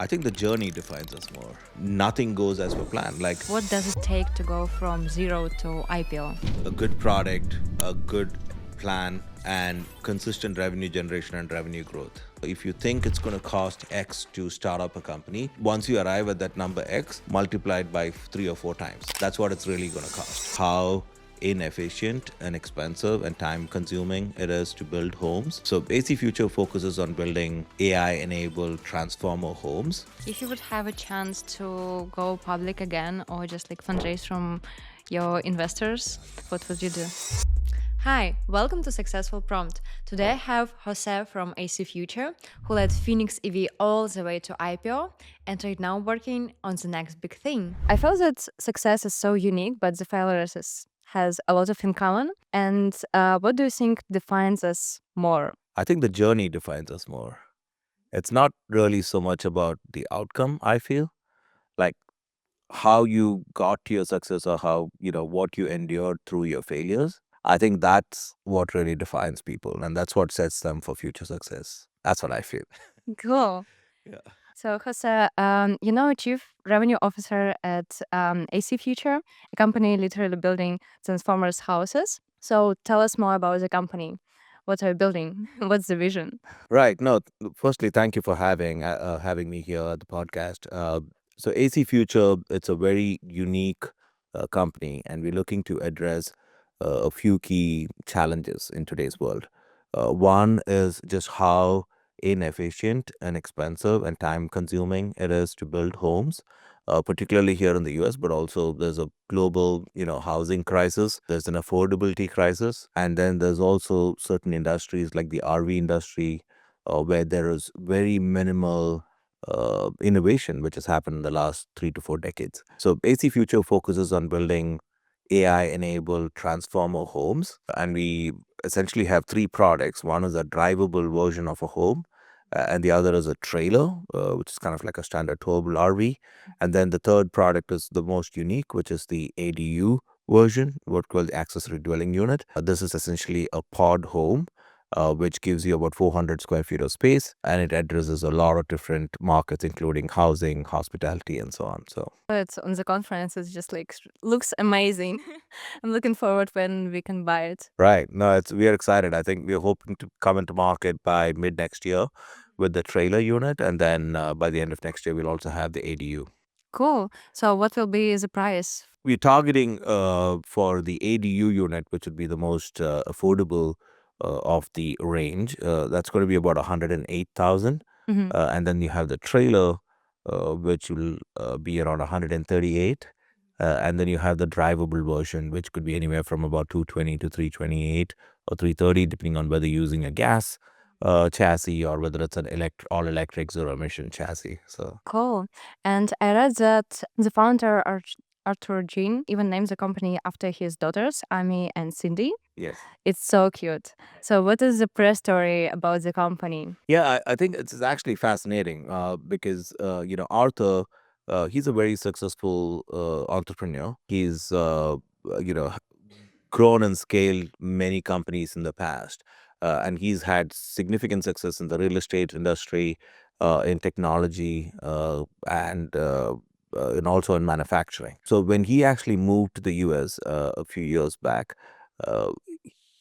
I think the journey defines us more. Nothing goes as per plan. Like What does it take to go from zero to IPO? a good product, a good plan, and consistent revenue generation and revenue growth. If you think it's going to cost X to start up a company, once you arrive at that number X, multiply it by 3 or 4 times. That's what it's really going to cost. How inefficient and expensive and time consuming it is to build homes. So AC Future focuses on building AI enabled transformer homes. If you would have a chance to go public again or just like fundraise from your investors, what would you do? Hi, welcome to Successful Prompt. Today I have Jose from AC Future, who led Phoenix EV all the way to IPO and right now working on the next big thing. I feel that success is so unique, but the failures has a lot of in common. And what do you think defines us more? I think the journey defines us more. It's not really so much about the outcome, I feel, like how you got to your success or how, what you endured through your failures. I think that's what really defines people and that's what sets them for future success. That's what I feel. Cool. Yeah. So, Jose, Chief Revenue Officer at AC Future, a company literally building Transformers houses. So, tell us more about the company. What are you building? What's the vision? Right. No, firstly, thank you for having me here at the podcast. So AC Future, it's a very unique company, and we're looking to address a few key challenges in today's world. One is just how inefficient and expensive and time consuming it is to build homes, particularly here in the US, but also there's a global, housing crisis. There's an affordability crisis. And then there's also certain industries like the RV industry, where there is very minimal innovation, which has happened in the last 3 to 4 decades. So AC Future focuses on building AI-enabled transformer homes, and we essentially have three products. One is a drivable version of a home, and the other is a trailer, which is kind of like a standard towable RV. And then the third product is the most unique, which is the ADU version, what we call the accessory dwelling unit. This is essentially a pod home, which gives you about 400 square feet of space, and it addresses a lot of different markets, including housing, hospitality, and so on. So It's on the conference. It's just like looks amazing. I'm looking forward when we can buy it. right. No, we are excited. I think we're hoping to come into market by mid next year with the trailer unit, and then by the end of next year, we'll also have the ADU. Cool. So, what will be the price? We're targeting for the ADU unit, which would be the most affordable of the range. That's going to be about 108,000, Mhm. and then you have the trailer, which will be around 138. And then you have the drivable version, which could be anywhere from about 220 to 328 or 330, depending on whether you're using a gas chassis or whether it's an all electric zero emission chassis. So Cool. And I read that the founder, Arthur Jean, even named the company after his daughters, Amy and Cindy. yes. It's so cute. So, what is the press story about the company? Yeah, I think it's actually fascinating because Arthur, he's a very successful entrepreneur. He's you know grown and scaled many companies in the past, and he's had significant success in the real estate industry, in technology, and also in manufacturing. So when he actually moved to the U.S. A few years back. Uh,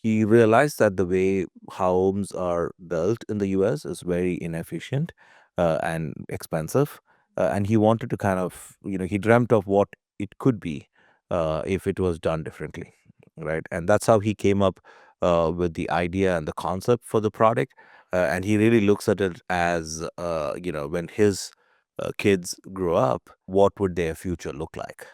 he realized that the way homes are built in the US is very inefficient and expensive. And he wanted to kind of, he dreamt of what it could be if it was done differently, right? And that's how he came up with the idea and the concept for the product. And he really looks at it as, when his kids grow up, what would their future look like,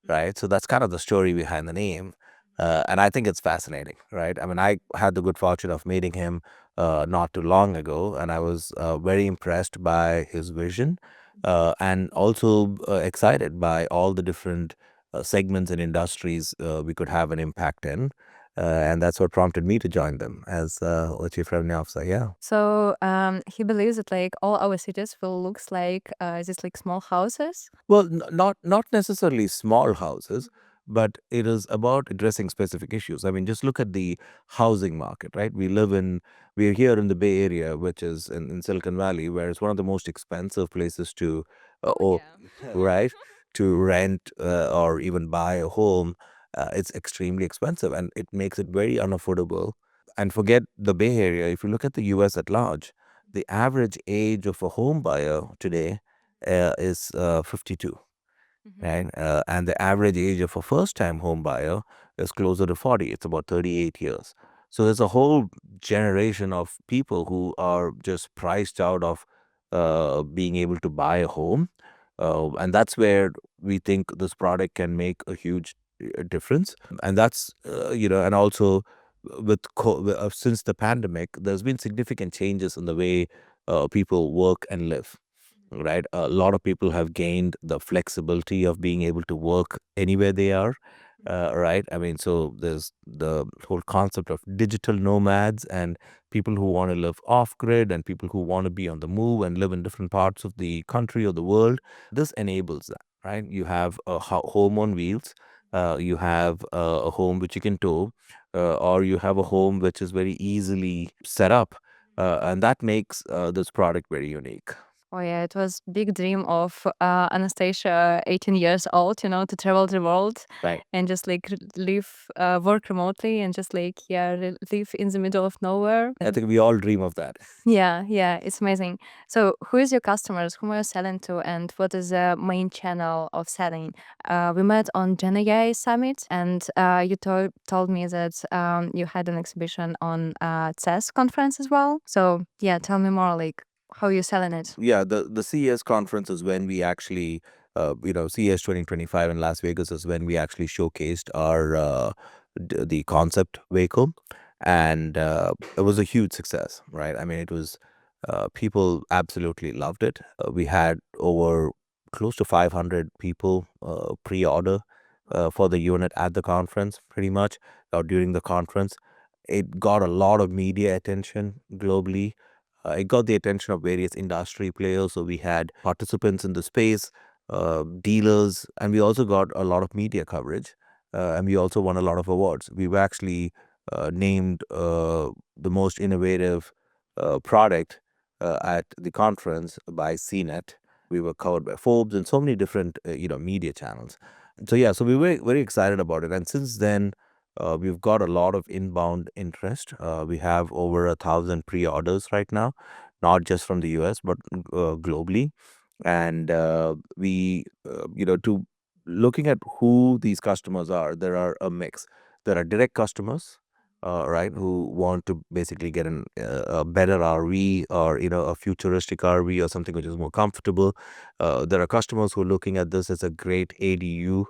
right? So that's kind of the story behind the name. And I think it's fascinating, right? I mean, I had the good fortune of meeting him not too long ago, and I was very impressed by his vision and also excited by all the different segments and industries we could have an impact in. And that's what prompted me to join them as a chief revenue officer. Yeah. So, he believes that like all our cities will looks like just like small houses. Well, not necessarily small houses, but it is about addressing specific issues. I mean, just look at the housing market, right? We're here in the Bay Area, which is in Silicon Valley, where it's one of the most expensive places to, Oh or yeah. right, to rent or even buy a home. It's extremely expensive, and it makes it very unaffordable. And forget the Bay Area. If you look at the U.S. at large, the average age of a home buyer today is 52, Mhm. right? And the average age of a first-time home buyer is closer to 40. It's about 38 years. So there's a whole generation of people who are just priced out of being able to buy a home. And that's where we think this product can make a huge difference. And that's, and also since the pandemic, there's been significant changes in the way people work and live, right? A lot of people have gained the flexibility of being able to work anywhere they are, right? I mean, so there's the whole concept of digital nomads and people who want to live off grid and people who want to be on the move and live in different parts of the country or the world. This enables that, right? You have a home on wheels. You have a home which you can tow, or you have a home which is very easily set up, and that makes this product very unique. Oh yeah, it was big dream of Anastasia, 18 years old, to travel the world Right. and just like live, work remotely and just like live in the middle of nowhere. I think we all dream of that. Yeah, yeah, it's amazing. So, who is your customers? Whom are you selling to, and what is the main channel of selling? We met on Gen AI Summit, and you told me that you had an exhibition on CES conference as well. So, yeah, tell me more, like how you selling it. Yeah, the CES conference is when we actually, CES 2025 in Las Vegas is when we actually showcased our the concept vehicle, and it was a huge success, right? I mean, it was people absolutely loved it. We had over close to 500 people pre-order for the unit at the conference, pretty much, or during the conference. It got a lot of media attention globally. It got the attention of various industry players. So we had participants in the space, dealers, and we also got a lot of media coverage. And we also won a lot of awards. We were actually named the most innovative product at the conference by CNET. We were covered by Forbes and so many different, media channels. So yeah, so we were very excited about it. And since then, we've got a lot of inbound interest. We have over 1,000 pre-orders right now, not just from the US, but globally. And to looking at who these customers are, there are a mix. There are direct customers, right, who want to basically get a better RV or, a futuristic RV or something which is more comfortable. There are customers who are looking at this as a great ADU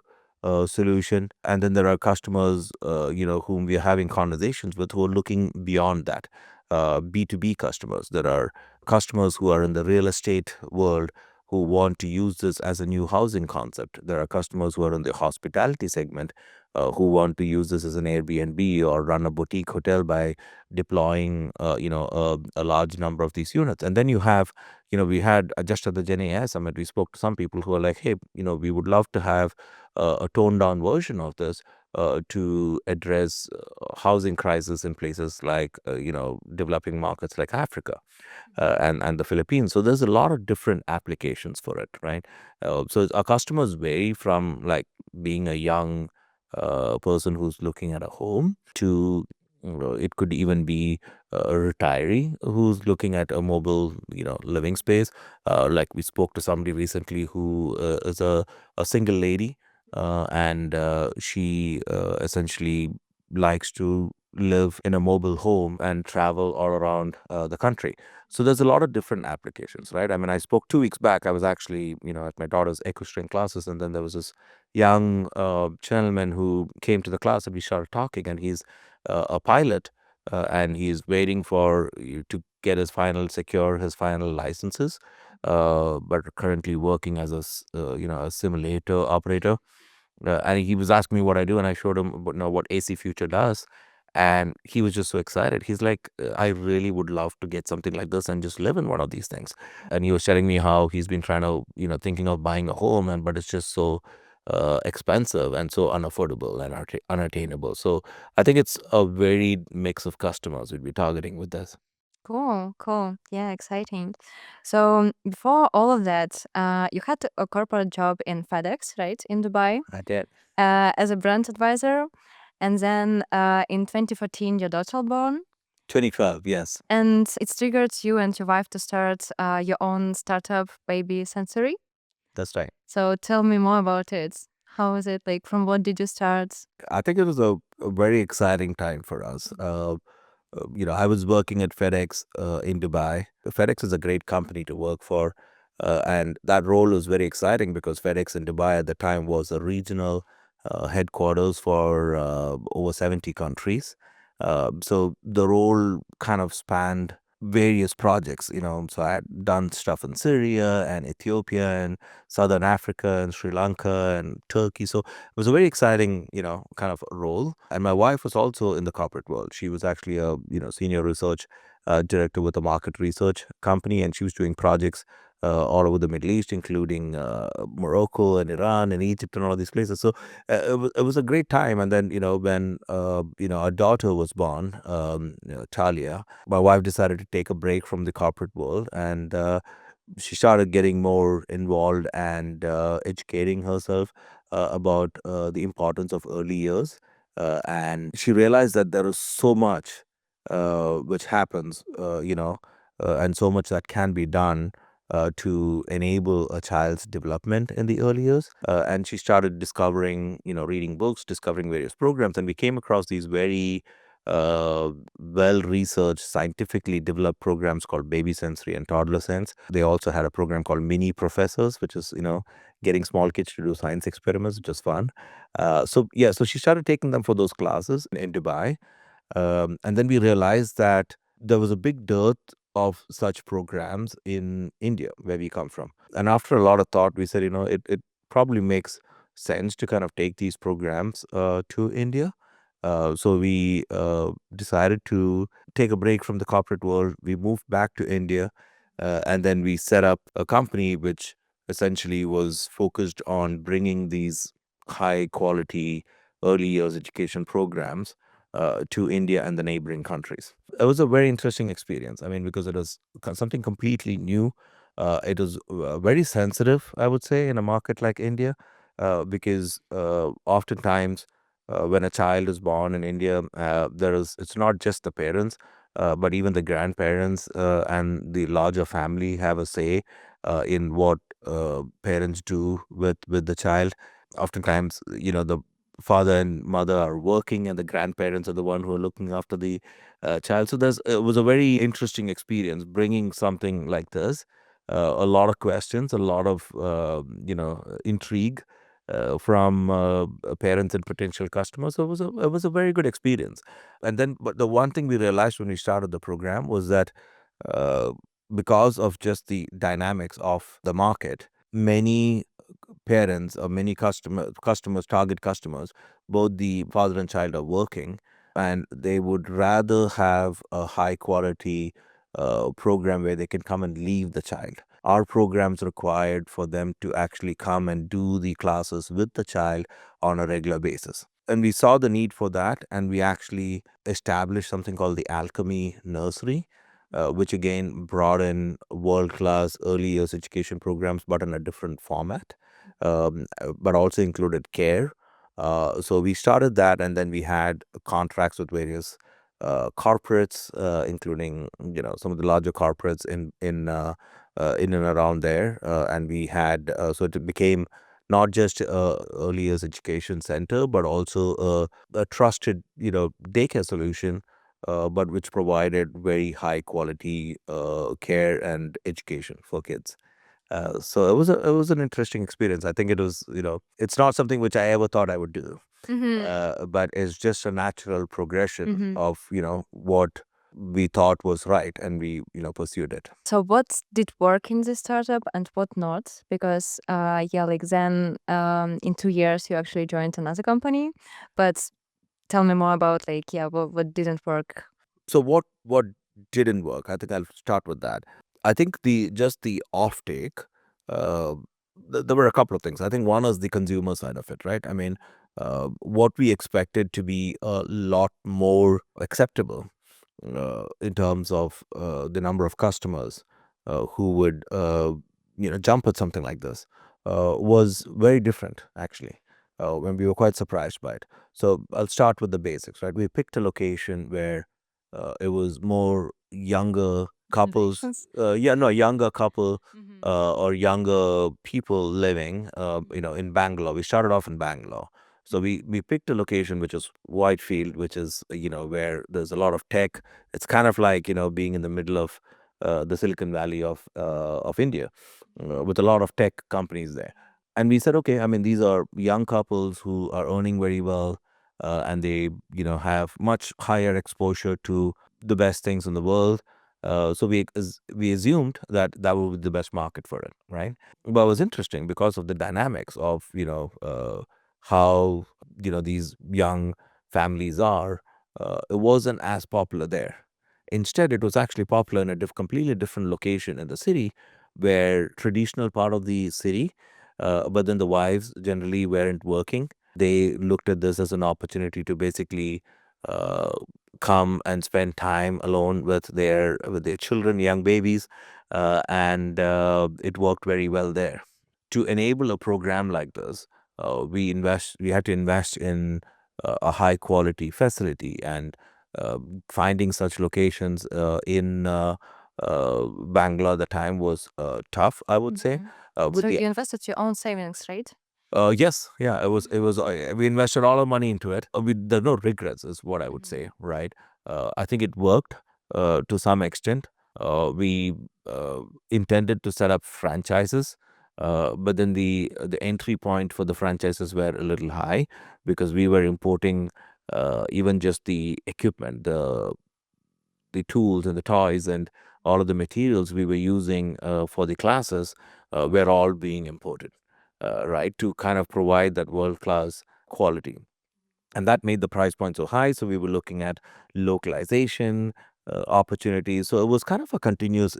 solution. And then there are customers, whom we are having conversations with who are looking beyond that. B2B customers. There are customers who are in the real estate world who want to use this as a new housing concept. There are customers who are in the hospitality segment who want to use this as an Airbnb or run a boutique hotel by deploying, a large number of these units. And then you have, we had just at the Gen AI Summit, we spoke to some people who are like, hey, we would love to have a toned down version of this to address housing crisis in places like, developing markets like Africa and the Philippines. So there's a lot of different applications for it, right? So our customers vary from like being a young person who's looking at a home to it could even be a retiree who's looking at a mobile, living space. Like we spoke to somebody recently who is a single lady, and she essentially likes to live in a mobile home and travel all around the country. So there's a lot of different applications, right? I mean, I spoke 2 weeks back. I was actually, at my daughter's equestrian classes, and then there was this young gentleman who came to the class, and we started talking. And he's a pilot, and he's waiting for you to get secure his final licenses, but currently working as a simulator operator. And he was asking me what I do, and I showed him what AC Future does. And he was just so excited. He's like, I really would love to get something like this and just live in one of these things. And he was telling me how he's been trying to, thinking of buying a home, but it's just so expensive and so unaffordable and unattainable. So I think it's a varied mix of customers we'd be targeting with this. Cool, cool. Yeah, exciting. So before all of that, you had a corporate job in FedEx, right, in Dubai, I did. as a brand advisor. And then in 2014, your daughter was born. 2012, yes, And it's triggered you and your wife to start your own startup, Baby Sensory. that's right. So tell me more about it. How is it? Like, from what did you start? I think it was a very exciting time for us. I was working at FedEx in Dubai. FedEx is a great company to work for. And that role was very exciting because FedEx in Dubai at the time was a regional headquarters for over 70 countries. So the role kind of spanned various projects, So I had done stuff in Syria and Ethiopia and Southern Africa and Sri Lanka and Turkey. So it was a very exciting, kind of role. And my wife was also in the corporate world. She was actually a, senior research director with a market research company, and she was doing projects all over the Middle East, including Morocco and Iran and Egypt and all of these places. So it was a great time. And then, when, our daughter was born, Talia, my wife decided to take a break from the corporate world, and she started getting more involved and educating herself about the importance of early years. And she realized that there is so much which happens, and so much that can be done to enable a child's development in the early years. And she started discovering, reading books, discovering various programs, and we came across these very well-researched, scientifically developed programs called Baby Sensory and Toddler Sense. They also had a program called Mini Professors, which is, getting small kids to do science experiments, which is fun. So she started taking them for those classes in Dubai. And then we realized that there was a big dearth of such programs in India, where we come from. And after a lot of thought, we said, it probably makes sense to kind of take these programs to India. So we decided to take a break from the corporate world. We moved back to India, and then we set up a company which essentially was focused on bringing these high quality early years education programs to India and the neighboring countries. It was a very interesting experience. I mean, because it was something completely new. It was very sensitive, I would say, in a market like India, because oftentimes when a child is born in India, it's not just the parents, but even the grandparents and the larger family have a say in what parents do with the child. Oftentimes, the father and mother are working, and the grandparents are the one who are looking after the child. So it was a very interesting experience bringing something like this. A lot of questions, a lot of intrigue from parents and potential customers. So it was a very good experience. And then, but the one thing we realized when we started the program was that uh, because of just the dynamics of the market, many parents or many customers, target customers, both the father and child are working, and they would rather have a high quality program where they can come and leave the child. Our programs required for them to actually come and do the classes with the child on a regular basis. And we saw the need for that, and we actually established something called the Alchemy Nursery, which again brought in world class early years education programs, but in a different format, but also included care. So we started that, and then we had contracts with various corporates, including some of the larger corporates in and around there, and we had so it became not just a early years education center, but also a trusted daycare solution, but which provided very high quality care and education for kids. So it was an interesting experience. I think it was, it's not something which I ever thought I would do, Mm-hmm. but it's just a natural progression Mm-hmm. of what we thought was right, and we pursued it. So what did work in this startup and what not? Because yeah, like then in 2 years you actually joined another company. But tell me more about like, yeah, what didn't work. So what didn't work? I think I'll start with that. I think the offtake. there were a couple of things. I think one is the consumer side of it, right? I mean, what we expected to be a lot more acceptable in terms of the number of customers who would jump at something like this was very different actually. When we were quite surprised by it. So I'll start with the basics, right? We picked a location where it was more younger couples, Generations. yeah, no, younger couple Mm-hmm. or younger people living, in Bangalore. We started off in Bangalore. So we picked a location which is Whitefield, which is, where there's a lot of tech. It's kind of like, being in the middle of the Silicon Valley of India, with a lot of tech companies there. And we said, okay, I mean, these are young couples who are earning very well, and they, have much higher exposure to the best things in the world. So we assumed that that would be the best market for it, right? But it was interesting because of the dynamics of, how, these young families are. It wasn't as popular there. Instead, it was actually popular in a completely different location in the city, where traditional part of the city, but then the wives generally weren't working. They looked at this as an opportunity to basically uh, come and spend time alone with their children, young babies, and it worked very well there. To enable a program like this, we had to invest in a high quality facility, and finding such locations in Bangalore at the time was tough, I would say. Mm-hmm. With So the you invested your own savings, right? Yes, yeah, it was we invested all our money into it. There's no regrets, is what I would Mm-hmm. say, right? I think it worked to some extent. We uh, intended to set up franchises, but then the entry point for the franchises were a little high because we were importing even just the equipment, the tools and the toys and all of the materials we were using for the classes were all being imported, right, to kind of provide that world class quality. And that made the price point so high. So we were looking at localization opportunities. So it was kind of a continuous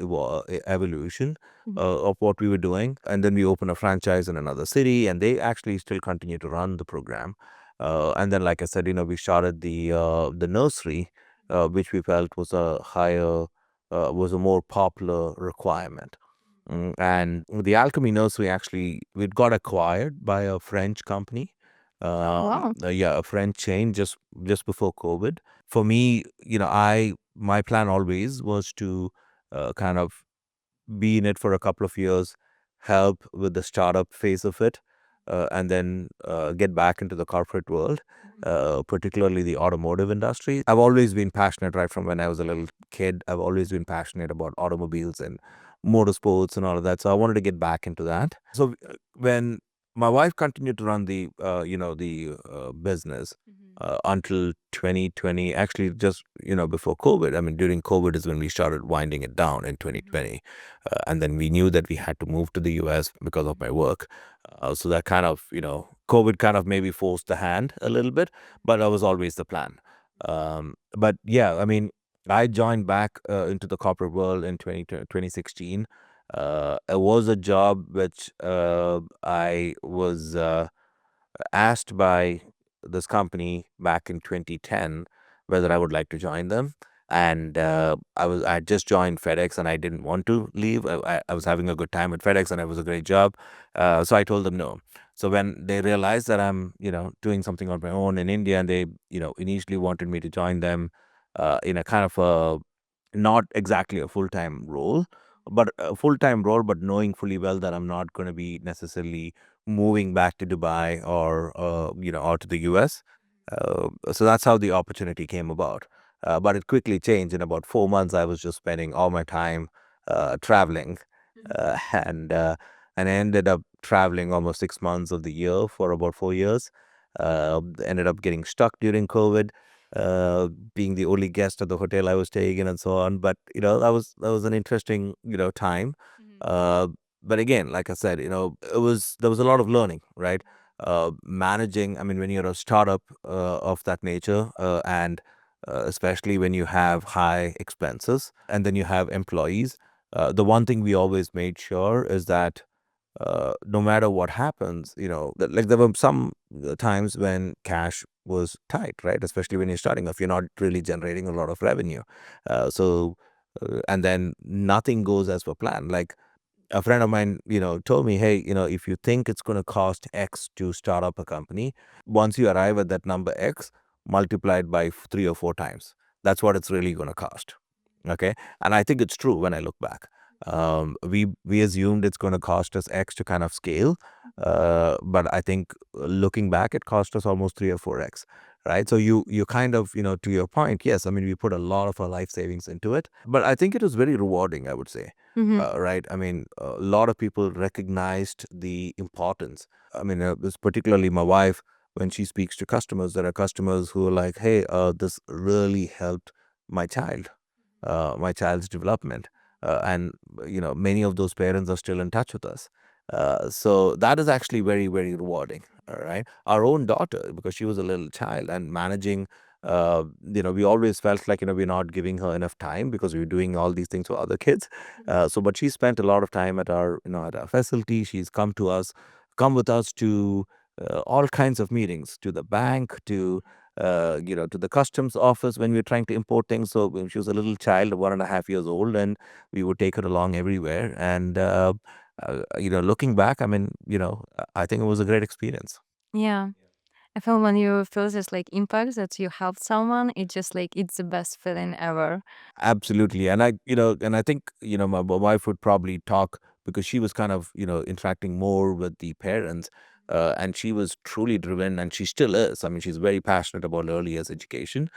evolution of what we were doing. And then we opened a franchise in another city, and they actually still continue to run the program. And then, like I said, we started the nursery, which we felt was was a more popular requirement. And the Alchemy Nursery actually, it got acquired by a French company. Wow. Yeah, a French chain just before COVID. For me, my plan always was to kind of be in it for a couple of years, help with the startup phase of it, and then get back into the corporate world, particularly the automotive industry. I've always been passionate right from when I was a little kid. I've always been passionate about automobiles and motorsports and all of that. So I wanted to get back into that. So when my wife continued to run the business until 2020, actually just before COVID. I mean, during COVID is when we started winding it down in 2020, and then we knew that we had to move to the US because of my work. So that kind of, COVID kind of maybe forced the hand a little bit, but that was always the plan. But yeah, I mean, I joined back into the corporate world in 2016. It was a job which I was asked by this company back in 2010 whether I would like to join them. And I had just joined FedEx, and I didn't want to leave. I was having a good time at FedEx, and it was a great job. So I told them no. So when they realized that I'm doing something on my own in India, and they initially wanted me to join them in a kind of a, not exactly a full time role, but a full time role, but knowing fully well that I'm not going to be necessarily moving back to Dubai or to the US. So that's how the opportunity came about. But it quickly changed. In about 4 months, I was just spending all my time traveling, and and I ended up traveling almost 6 months of the year for about 4 years. Ended up getting stuck during COVID, being the only guest at the hotel I was staying in, and so on. But that was an interesting time. Uh, but again, like I said, there was a lot of learning, right? Managing, I mean, when you're a startup of that nature, and especially when you have high expenses and then you have employees, the one thing we always made sure is that no matter what happens, like there were some times when cash was tight, right? Especially when you're starting off, you're not really generating a lot of revenue. And then nothing goes as per plan. Like a friend of mine, told me, hey, if you think it's going to cost X to start up a company, once you arrive at that number X, multiply it by 3 or 4 times. That's what it's really going to cost. Okay. And I think it's true when I look back. We assumed it's going to cost us X to kind of scale. But I think looking back, it cost us almost 3 or 4X. Right. So you kind of, to your point, yes, I mean, we put a lot of our life savings into it, but I think it was very rewarding, I would say. Right. I mean, a lot of people recognized the importance. I mean, it's particularly my wife, when she speaks to customers, there are customers who are like, hey, this really helped my child, my child's development. And, many of those parents are still in touch with us. So that is actually very, very rewarding. All right. Our own daughter, because she was a little child and managing, we always felt like, we're not giving her enough time because we were doing all these things for other kids. But she spent a lot of time at our facility. She's come with us to all kinds of meetings, to the bank, to the customs office when we were trying to import things. So when she was a little child, 1.5 years old, and we would take her along everywhere. And looking back, I mean, I think it was a great experience. Yeah. I feel when you feel this like impact that you helped someone, it just like it's the best feeling ever. Absolutely. And I think, my wife would probably talk because she was kind of, interacting more with the parents. And she was truly driven, and she still is. I mean, she's very passionate about early years education.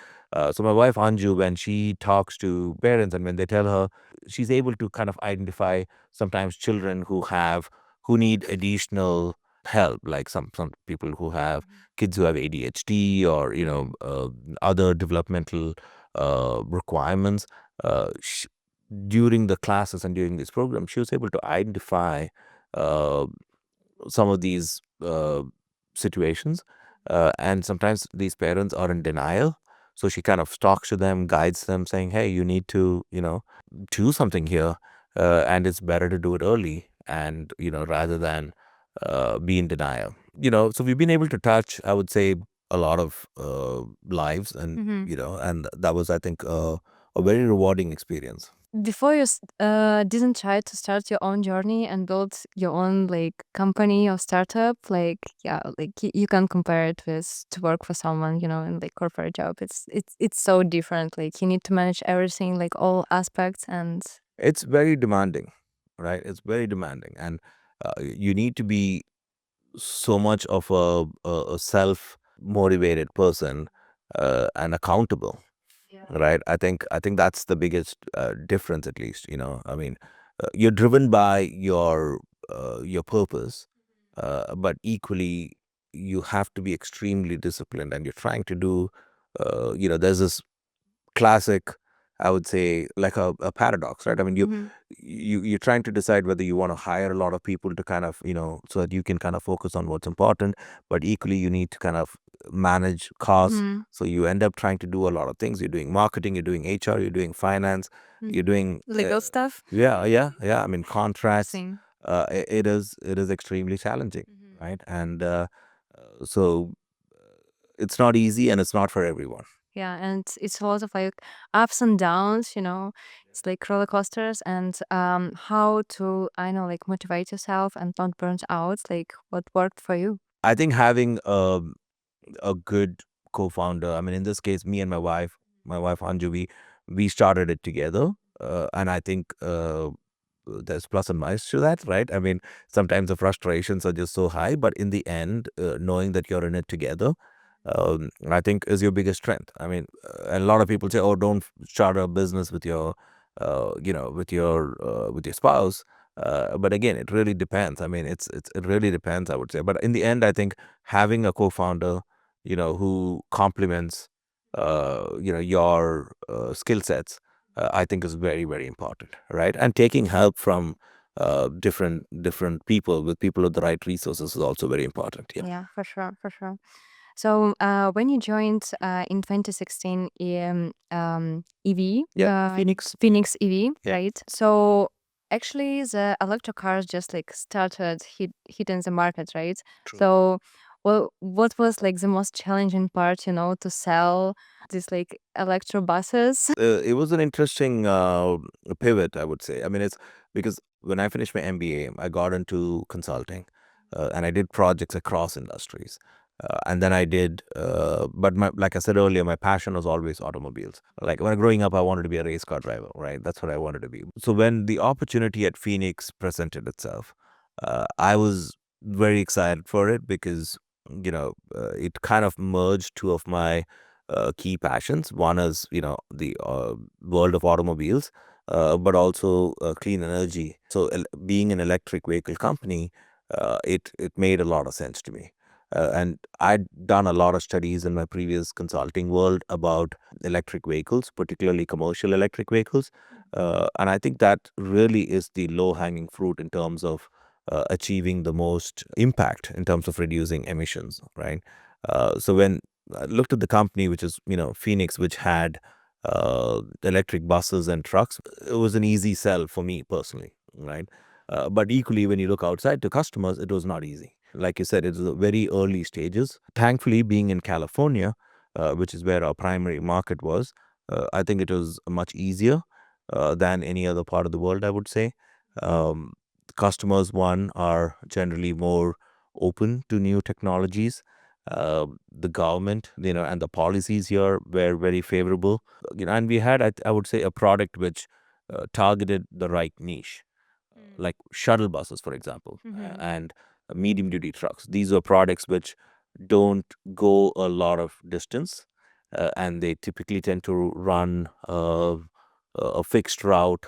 So my wife Anju, when she talks to parents and when they tell her, she's able to kind of identify sometimes children who need additional help, like some people who have kids who have ADHD, or other developmental requirements. During the classes and during this program, she was able to identify uh, some of these situations. And sometimes these parents are in denial. So she kind of talks to them, guides them, saying, hey, you need to, do something here. And it's better to do it early, and, rather than be in denial. So we've been able to touch, I would say, a lot of lives, and, Hmm. and that was, I think, a very rewarding experience. Before you didn't try to start your own journey and build your own like company or startup, like yeah, like you can compare it with to work for someone, in like corporate job. It's so different. Like you need to manage everything, like all aspects, and It's very demanding, right? It's very demanding. And you need to be so much of a self motivated person, and accountable, right? I think that's the biggest difference, at least. I mean, you're driven by your purpose, but equally you have to be extremely disciplined, and you're trying to do, there's this classic, I would say, like a paradox, right? I mean, hmm you're trying to decide whether you want to hire a lot of people to kind of, so that you can kind of focus on what's important, but equally you need to kind of manage costs. hmm So you end up trying to do a lot of things. You're doing marketing, you're doing HR, you're doing finance, you're doing legal stuff. yeah. I mean, contracts. Same. It is extremely challenging, right? And so it's not easy, and it's not for everyone. Yeah, and it's a lot of like ups and downs, It's like roller coasters and how to I know like motivate yourself and not burn out, like what worked for you. I think having a good co-founder. I mean, in this case, me and my wife Anju, we started it together, and I think there's plus and minus to that, right? I mean, sometimes the frustrations are just so high, but in the end, knowing that you're in it together, I think is your biggest strength. I mean, and a lot of people say, "Oh, don't start a business with your spouse." But again, it really depends. I mean, it really depends, I would say. But in the end, I think having a co-founder, who complements, your skill sets, I think is very, very important, right? And taking help from different people, with people with the right resources, is also very important. Yeah. Yeah, for sure, for sure. So when you joined in 2016 EV, Yeah. Phoenix. Phoenix EV, Yeah. right? So Actually, the electric cars just like started hitting the market, right? True. So, well, what was like the most challenging part, to sell these like electro buses? It was an interesting pivot, I would say. I mean, it's because when I finished my MBA, I got into consulting, and I did projects across industries. And then I did, but like I said earlier, my passion was always automobiles. Like when growing up, I wanted to be a race car driver, right? That's what I wanted to be. So when the opportunity at Phoenix presented itself, I was very excited for it because, it kind of merged two of my key passions. One is, the world of automobiles, but also clean energy. So being an electric vehicle company, it made a lot of sense to me. And I'd done a lot of studies in my previous consulting world about electric vehicles, particularly commercial electric vehicles. And I think that really is the low hanging fruit in terms of achieving the most impact in terms of reducing emissions, right? So when I looked at the company, which is, Phoenix, which had electric buses and trucks. It was an easy sell for me personally, right? But equally, when you look outside to customers, it was not easy. Like you said, it was the very early stages. Thankfully, being in California, which is where our primary market was, I think it was much easier than any other part of the world, I would say. Um, Customers, one, are generally more open to new technologies. The government, and the policies here were very favorable. And we had, I would say, a product which targeted the right niche, like shuttle buses, for example, and medium duty trucks. These are products which don't go a lot of distance, and they typically tend to run a fixed route,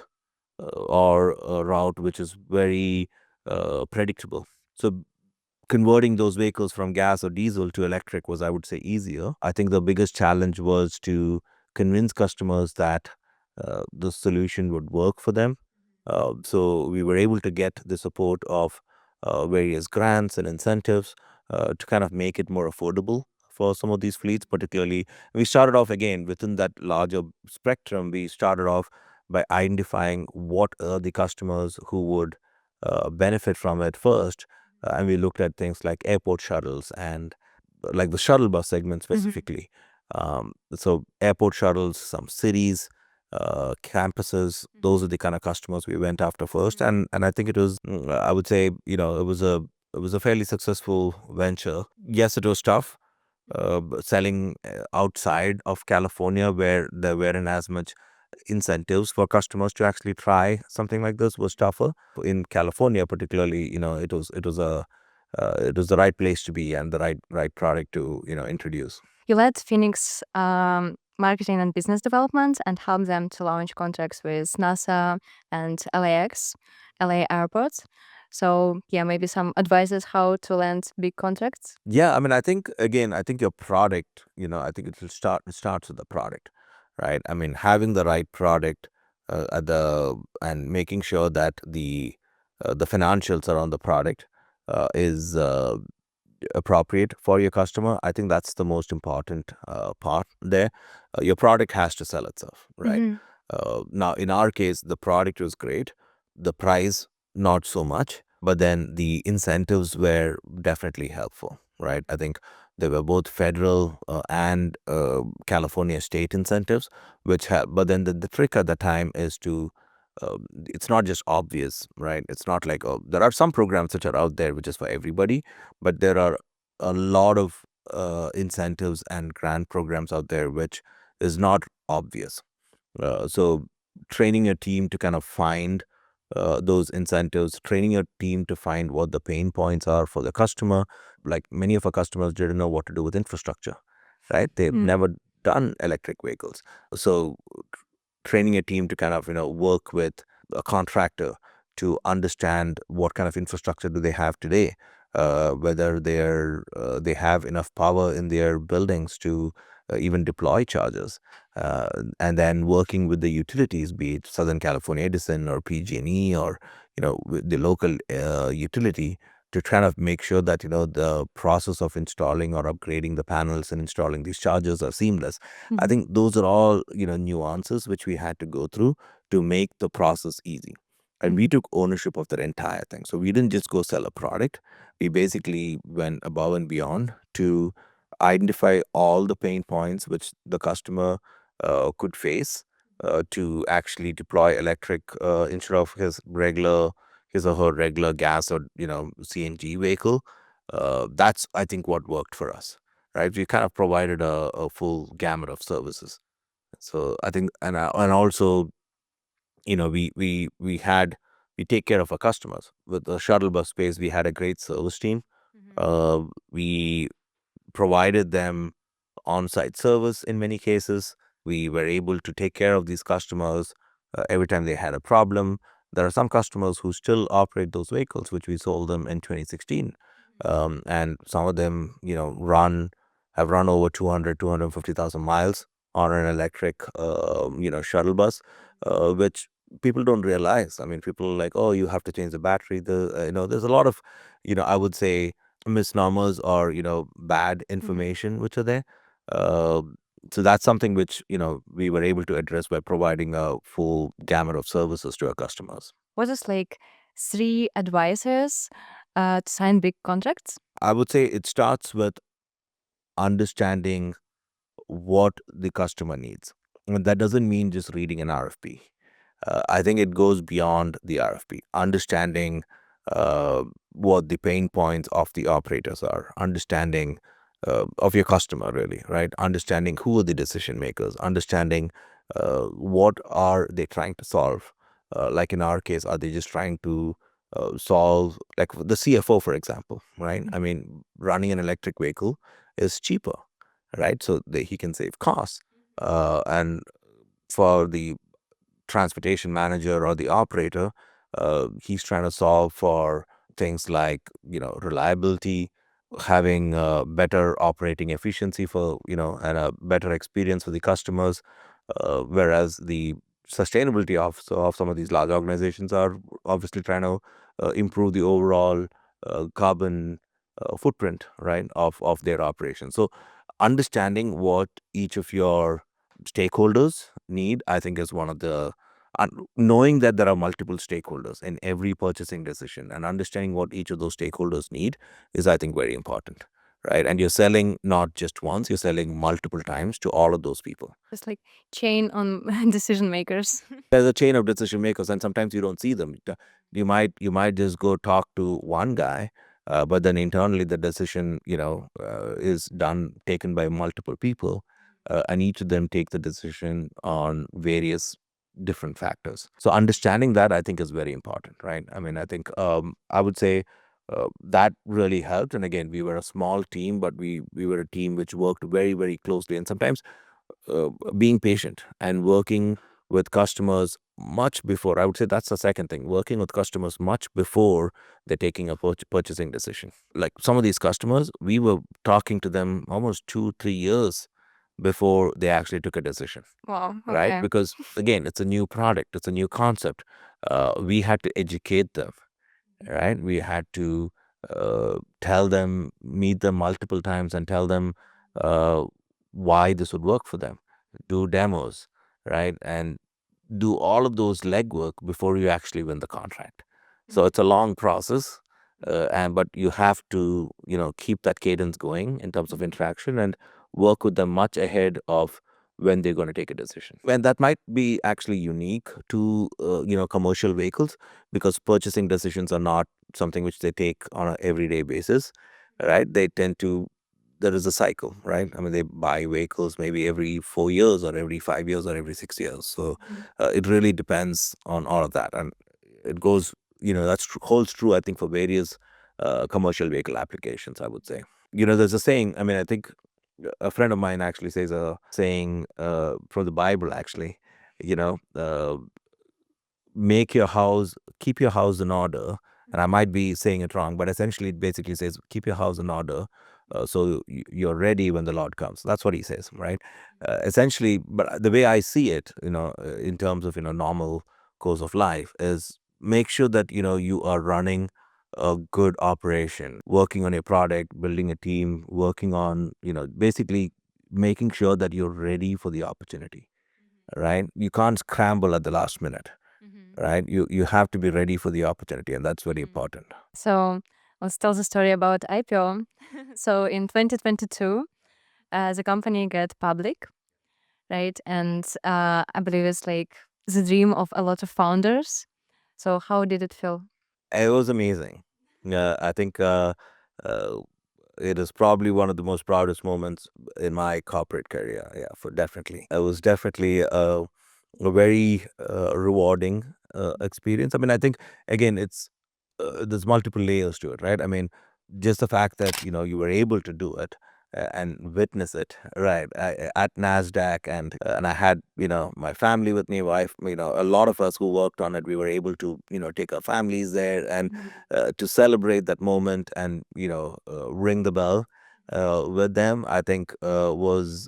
or a route which is very predictable. So converting those vehicles from gas or diesel to electric was, I would say, easier. I think the biggest challenge was to convince customers that the solution would work for them. So we were able to get the support of various grants and incentives to kind of make it more affordable for some of these fleets. Particularly, we started off again within that larger spectrum. We started off by identifying what are the customers who would benefit from it first, and we looked at things like airport shuttles and like the shuttle bus segment specifically. So airport shuttles, some cities, campuses, those are the kind of customers we went after first. And I think it was, I would say, it was a fairly successful venture. Yes, it was tough. Selling outside of California, where there weren't as much incentives for customers to actually try something like this, was tougher. In California, particularly, it was the right place to be and the right product to introduce. You led Phoenix marketing and business development and helped them to launch contracts with NASA and LA airports. So yeah, maybe some advices how to land big contracts. Yeah, I mean, I think again, I think your product, I think it starts with the product, right? I mean, having the right product at the and making sure that the financials around the product is appropriate for your customer. I think that's the most important part there. Your product has to sell itself, right? Now, in our case, the product was great, the price not so much, but then the incentives were definitely helpful, right? I think there were both federal and California state incentives, which help. But then the trick at the time is to it's not just obvious, right? It's not like, oh, there are some programs which are out there which is for everybody, but there are a lot of incentives and grant programs out there which is not obvious. So training a team to kind of find those incentives, training your team to find what the pain points are for the customer. Like many of our customers didn't know what to do with infrastructure, right? They've never done electric vehicles. So training a team to kind of work with a contractor to understand what kind of infrastructure do they have today, whether they have enough power in their buildings to even deploy chargers, and then working with the utilities, be it Southern California Edison or PG&E, or with the local utility, to kind of make sure that the process of installing or upgrading the panels and installing these chargers are seamless. I think those are all nuances which we had to go through to make the process easy. and we took ownership of that entire thing. So we didn't just go sell a product. We basically went above and beyond to identify all the pain points which the customer could face to actually deploy electric instead of his or her regular gas or CNG vehicle. That's, I think, what worked for us, right? We kind of provided a full gamut of services. So I think, and also, we take care of our customers with the shuttle bus space. We had a great service team. We provided them on-site service in many cases. We were able to take care of these customers every time they had a problem. There are some customers who still operate those vehicles, which we sold them in 2016. And some of them, have run over 250,000 miles on an electric, shuttle bus, which people don't realize. I mean, people are like, oh, you have to change the battery. There's a lot of, I would say, misnomers or bad information which are there. uh, so that's something which we were able to address by providing a full gamut of services to our customers. What is like three advices to sign big contracts? I would say it starts with understanding what the customer needs, and that doesn't mean just reading an RFP. I think it goes beyond the RFP. Understanding what the pain points of the operators are, understanding of your customer, really, right? Understanding who are the decision makers, understanding what are they trying to solve. Like in our case, are they just trying to solve, like the CFO, for example, right? I mean, running an electric vehicle is cheaper, right? So he can save costs. And for the transportation manager or the operator, he's trying to solve for things like reliability, having better operating efficiency for and a better experience for the customers. Whereas the sustainability of some of these large organizations are obviously trying to improve the overall carbon footprint, right, of their operation. So understanding what each of your stakeholders need, I think, is one of the knowing that there are multiple stakeholders in every purchasing decision and understanding what each of those stakeholders need is, I think, very important, right? And you're selling not just once, you're selling multiple times to all of those people. It's like chain on decision makers. There's a chain of decision makers, and sometimes you don't see them. You might just go talk to one guy, but then internally the decision is taken by multiple people, and each of them take the decision on various different factors. So understanding that, I think, is very important, right? I mean, I think, I would say that really helped. And again, we were a small team, but we were a team which worked very, very closely, and sometimes being patient and working with customers much before. I would say that's the second thing, working with customers much before they're taking a purchasing decision. Like some of these customers, we were talking to them almost 2-3 years before they actually took a decision, Wow. right? Okay. Because again, it's a new product, it's a new concept. We had to educate them, right? We had to tell them, meet them multiple times and tell them uh, why this would work for them, do demos, right? And do all of those legwork before you actually win the contract. So it's a long process, but you have to, keep that cadence going in terms of interaction and work with them much ahead of when they're going to take a decision. And that might be actually unique to, commercial vehicles, because purchasing decisions are not something which they take on an everyday basis, right? They tend to, there is a cycle, right? I mean, they buy vehicles maybe every 4 years or every 5 years or every 6 years. So it really depends on all of that. And it goes, that's holds true, I think, for various commercial vehicle applications, I would say. There's a saying, I mean, I think a friend of mine actually says a saying from the Bible, actually, you know, uh, make your house, keep your house in order. And I might be saying it wrong, but essentially it basically says keep your house in order, so you're ready when the Lord comes. That's what he says, right? Essentially, but the way I see it, in terms of normal course of life, is make sure that you are running a good operation, working on your product, building a team, working on basically making sure that you're ready for the opportunity, right? You can't scramble at the last minute. Mhm. right? You have to be ready for the opportunity, and that's very Mhm. important. So let's tell the story about IPO. So in 2022, the company got public, right? And I believe it's like the dream of a lot of founders. So how did it feel? It was amazing. I think uh, it is probably one of the most proudest moments in my corporate career. Yeah, for definitely. It was definitely a very rewarding experience. I mean, I think again, it's there's multiple layers to it, right? I mean, just the fact that you were able to do it and witness it, right, at Nasdaq, and I had my family with me, wife, a lot of us who worked on it. We were able to take our families there and to celebrate that moment and ring the bell with them. I think was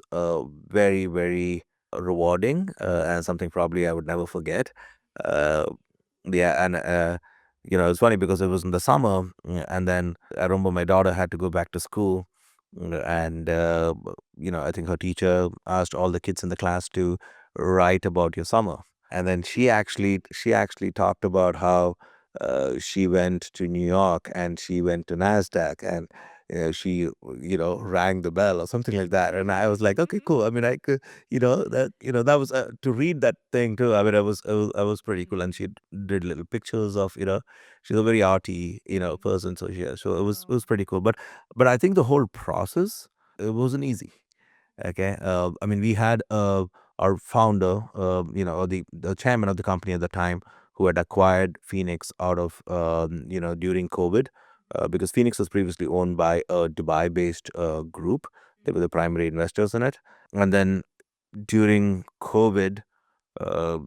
very very rewarding and something probably I would never forget. Uh, yeah, and it's funny because it was in the summer, and then I remember my daughter had to go back to school, and I think her teacher asked all the kids in the class to write about your summer, and then she actually talked about how she went to New York and she went to Nasdaq and she rang the bell or something like that, and I was like, okay, cool. I mean, I could that was to read that thing too. I mean, I was pretty cool, and she did little pictures of she's a very arty person, so yeah, so it was pretty cool. But I think the whole process, it wasn't easy. Okay. I mean, we had our founder, or the chairman of the company at the time, who had acquired Phoenix out of, during COVID, because Phoenix was previously owned by a Dubai based group. They were the primary investors in it. And then during COVID,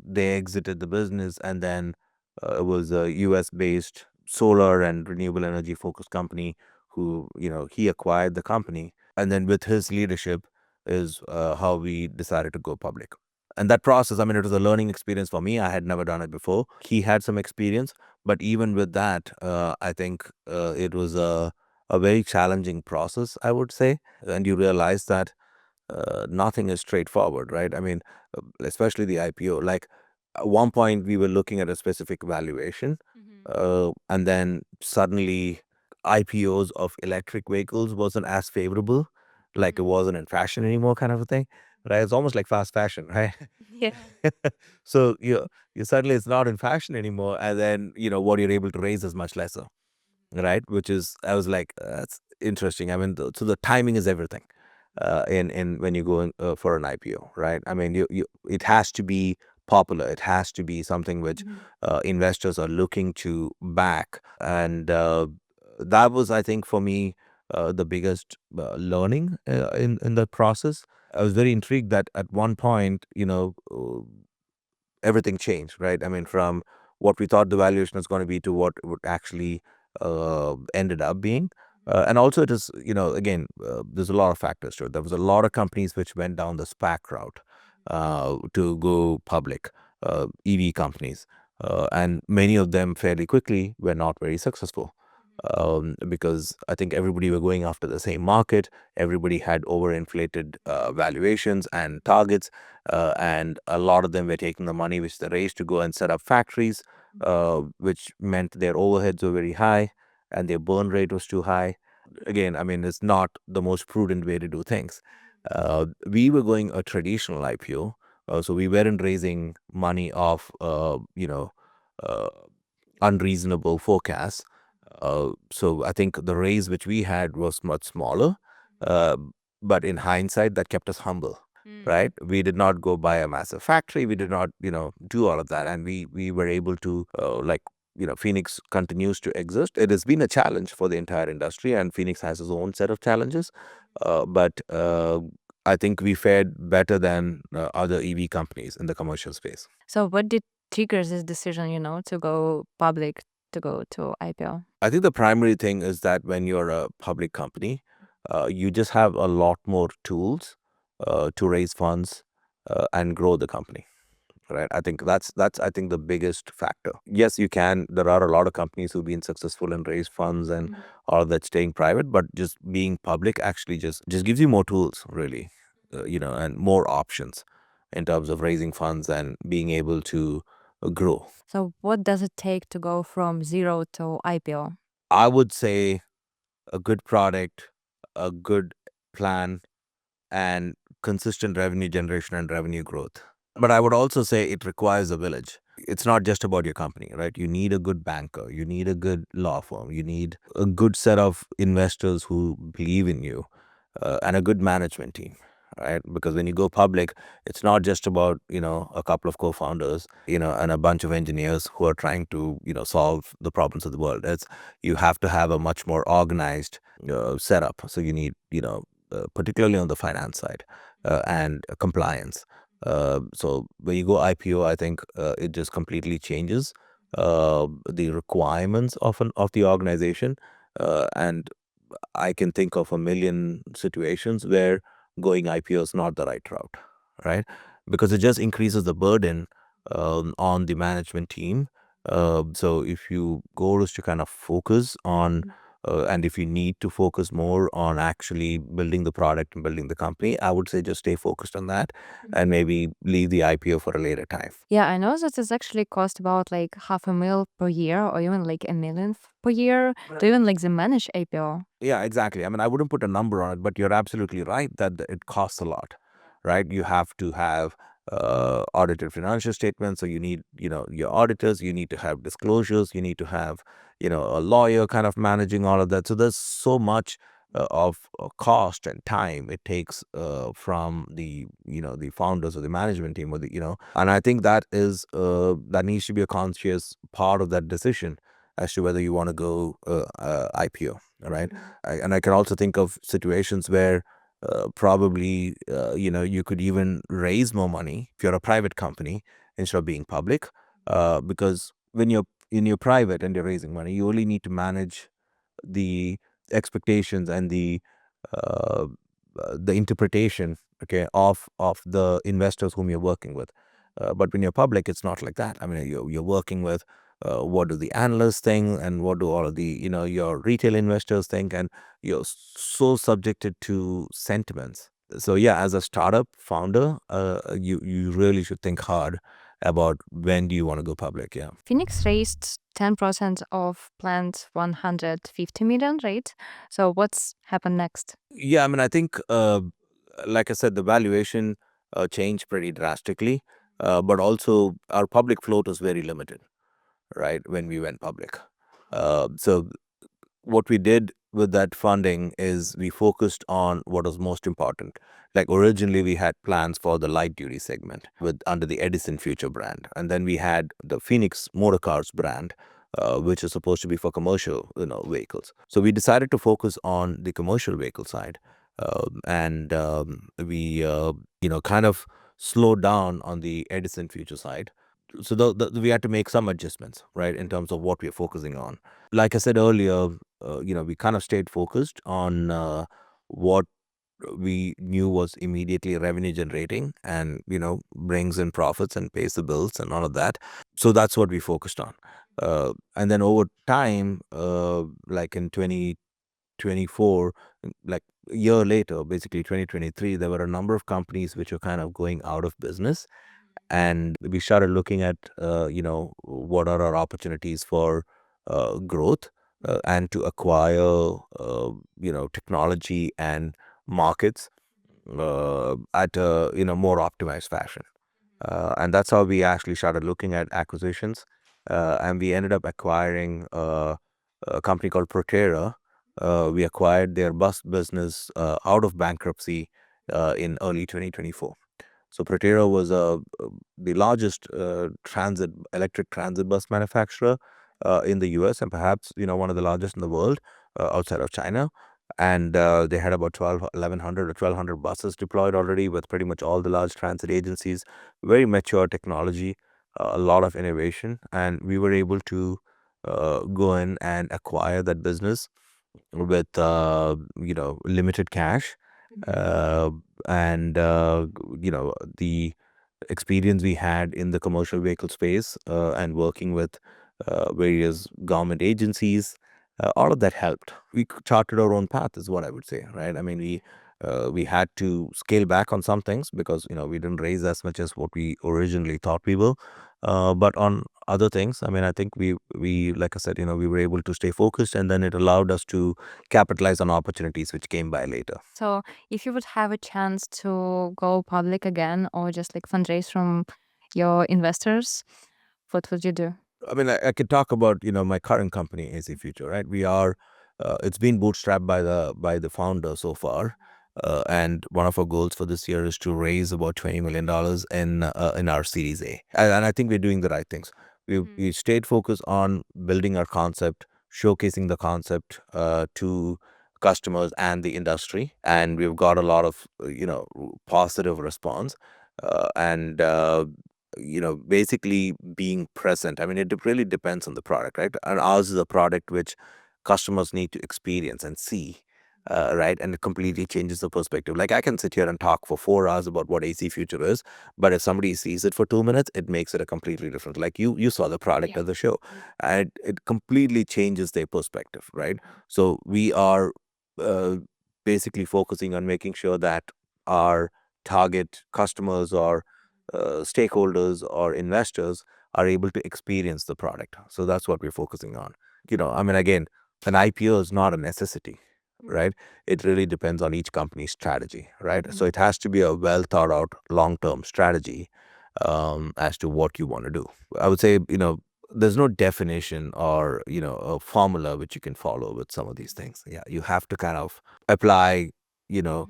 they exited the business, and then it was a US based solar and renewable energy focused company who, he acquired the company. And then with his leadership is how we decided to go public. And that process, I mean, it was a learning experience for me. I had never done it before. He had some experience, but even with that, I think it was a very challenging process, I would say. And you realize that nothing is straightforward, right? I mean, especially the IPO. Like at one point, we were looking at a specific valuation, and then suddenly IPOs of electric vehicles wasn't as favorable, like it wasn't in fashion anymore, kind of a thing, right? It's almost like fast fashion, right? Yeah. So you suddenly it's not in fashion anymore, and then what you're able to raise is much lesser, right? Which is, I was like, that's interesting. I mean, so the timing is everything in when you go in, for an IPO, right? I mean, you it has to be popular. It has to be something which investors are looking to back, and that was, I think, for me, the biggest learning in the process. I was very intrigued that at one point, everything changed, right? I mean, from what we thought the valuation was going to be to what it would actually ended up being. And also, it is, again, there's a lot of factors to it. There was a lot of companies which went down the SPAC route to go public, EV companies. And many of them fairly quickly were not very successful because I think everybody were going after the same market. Everybody had overinflated valuations and targets, and a lot of them were taking the money which they raised to go and set up factories, which meant their overheads were very high and their burn rate was too high. Again, I mean, it's not the most prudent way to do things. We were going a traditional IPO, so we weren't raising money off, uh, unreasonable forecasts. So I think the raise which we had was much smaller, uh, but in hindsight, that kept us humble, right? We did not go buy a massive factory. We did not, do all of that, and we were able to Phoenix continues to exist. It has been a challenge for the entire industry, and Phoenix has its own set of challenges, but I think we fared better than other EV companies in the commercial space. So what did trigger this decision, to go public, to go to IPO? I think the primary thing is that when you're a public company, you just have a lot more tools to raise funds and grow the company. Right. I think that's I think the biggest factor. Yes, you can. There are a lot of companies who've been successful and raised funds and all of that staying private, but just being public actually just gives you more tools, really, and more options in terms of raising funds and being able to grow. So, what does it take to go from zero to IPO? I would say a good product, a good plan, and consistent revenue generation and revenue growth. But I would also say it requires a village. It's not just about your company, right? You need a good banker, you need a good law firm, you need a good set of investors who believe in you, and a good management team, right? Because when you go public, it's not just about, a couple of co-founders, and a bunch of engineers who are trying to, solve the problems of the world. It's You have to have a much more organized setup. So you need, particularly on the finance side, and compliance. So when you go IPO, I think it just completely changes the requirements of the organization, and I can think of a million situations where going IPO is not the right route, right? Because it just increases the burden on the management team. So if you goal is to kind of focus on, and if you need to focus more on actually building the product and building the company, I would say just stay focused on that and maybe leave the IPO for a later time. Yeah, I know that it's actually cost about like half a mil per year or even like a million per year to even like the manage IPO. Yeah, exactly. I mean, I wouldn't put a number on it, but you're absolutely right that it costs a lot, right? You have to have audited financial statements. So you need, your auditors, you need to have disclosures, you need to have, a lawyer kind of managing all of that. So there's so much of cost and time it takes from the founders or the management team, or and I think that needs to be a conscious part of that decision as to whether you want to go IPO, right? And I can also think of situations where probably you could even raise more money if you're a private company instead of being public, because when you're private and you're raising money, you only need to manage the expectations and uh, the interpretation, okay, of the investors whom you're working with. But when you're public, it's not like that. I mean, you're working with what do the analysts think, and what do all of the your retail investors think, and you're so subjected to sentiments. So yeah, as a startup founder, you really should think hard about when do you want to go public. Yeah. Phoenix raised 10% of planned 150 million, right? So what's happened next? Yeah, I mean, I think, like I said, the valuation changed pretty drastically, but also our public float was very limited, right, when we went public. So what we did with that funding is we focused on what was most important. Like originally, we had plans for the light duty segment with under the Edison Future brand, and then we had the Phoenix Motor Cars brand, which is supposed to be for commercial, vehicles. So we decided to focus on the commercial vehicle side, and we, kind of slowed down on the Edison Future side. So we had to make some adjustments, right, in terms of what we're focusing on. Like I said earlier, we kind of stayed focused on what we knew was immediately revenue generating and, brings in profits and pays the bills and all of that. So that's what we focused on. And then over time, like in 2024, like a year later, basically 2023, there were a number of companies which were kind of going out of business, and we started looking at what are our opportunities for growth, and to acquire technology and markets at a more optimized fashion. And that's how we actually started looking at acquisitions, and we ended up acquiring a company called Protera. We acquired their bus business out of bankruptcy in early 2024. So Protera was the largest electric transit bus manufacturer in the U.S., and perhaps one of the largest in the world outside of China. And they had about 1,100 or 1,200 buses deployed already with pretty much all the large transit agencies. Very mature technology, a lot of innovation, and we were able to go in and acquire that business with limited cash, uh, and the experience we had in the commercial vehicle space, and working with various government agencies, all of that helped. We charted our own path, is what I would say, right? I mean, we had to scale back on some things because we didn't raise as much as what we originally thought we will, But on other things, I mean, I think we like I said, we were able to stay focused, and then it allowed us to capitalize on opportunities which came by later. So, if you would have a chance to go public again or just like fundraise from your investors, what would you do? I mean, I could talk about my current company, AC Future, right? We are it's been bootstrapped by the founder so far, and one of our goals for this year is to raise about $20 million in our Series A, and I think we're doing the right things. We stayed focused on building our concept, showcasing the concept to customers and the industry, and we've got a lot of positive response, and basically being present. I mean, it really depends on the product, right? And ours is a product which customers need to experience and see, right? And it completely changes the perspective. Like I can sit here and talk for 4 hours about what AC Future is, but if somebody sees it for 2 minutes, it makes it a completely different. Like you saw the product at the show, and it completely changes their perspective, right? So we are uh, basically focusing on making sure that our target customers or stakeholders or investors are able to experience the product. So that's what we're focusing on. I mean, again, an IPO is not a necessity, right? It really depends on each company's strategy, right? So it has to be a well thought out long term strategy as to what you want to do. I would say, there's no definition or, a formula which you can follow with some of these things. Yeah, you have to kind of apply, you know,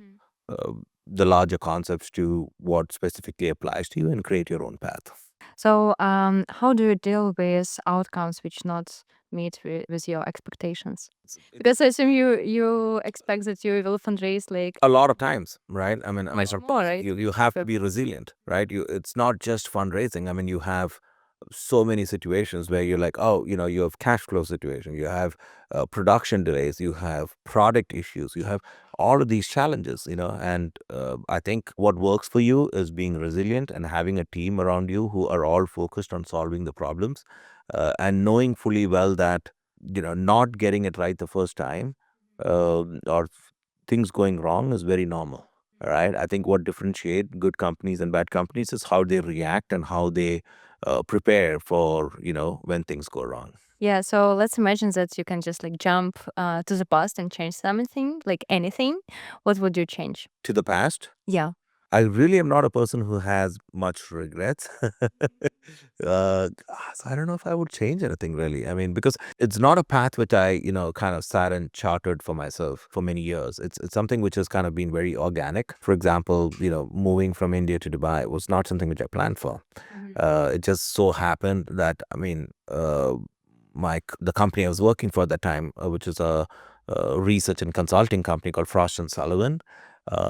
uh, the larger concepts to what specifically applies to you and create your own path. So, how do you deal with outcomes which not meet with your expectations? It's Because I assume you expect that you will fundraise like a lot of times, right? I mean, more, right? you have to be resilient, right? It's not just fundraising. I mean, you have so many situations where you're like, oh, you have cash flow situation, you have production delays, you have product issues, you have all of these challenges, and I think what works for you is being resilient and having a team around you who are all focused on solving the problems, and knowing fully well that not getting it right the first time, or things going wrong is very normal. Right. I think what differentiate good companies and bad companies is how they react and how they prepare for when things go wrong. Yeah, so let's imagine that you can just like jump to the past and change something, like anything. What would you change? To the past, Yeah. I really am not a person who has much regrets. So I don't know if I would change anything really. I mean, because it's not a path which I, kind of sat and chartered for myself for many years. It's something which has kind of been very organic. For example, moving from India to Dubai was not something which I planned for. It just so happened that, I mean, the company I was working for at that time, which is a research and consulting company called Frost and Sullivan,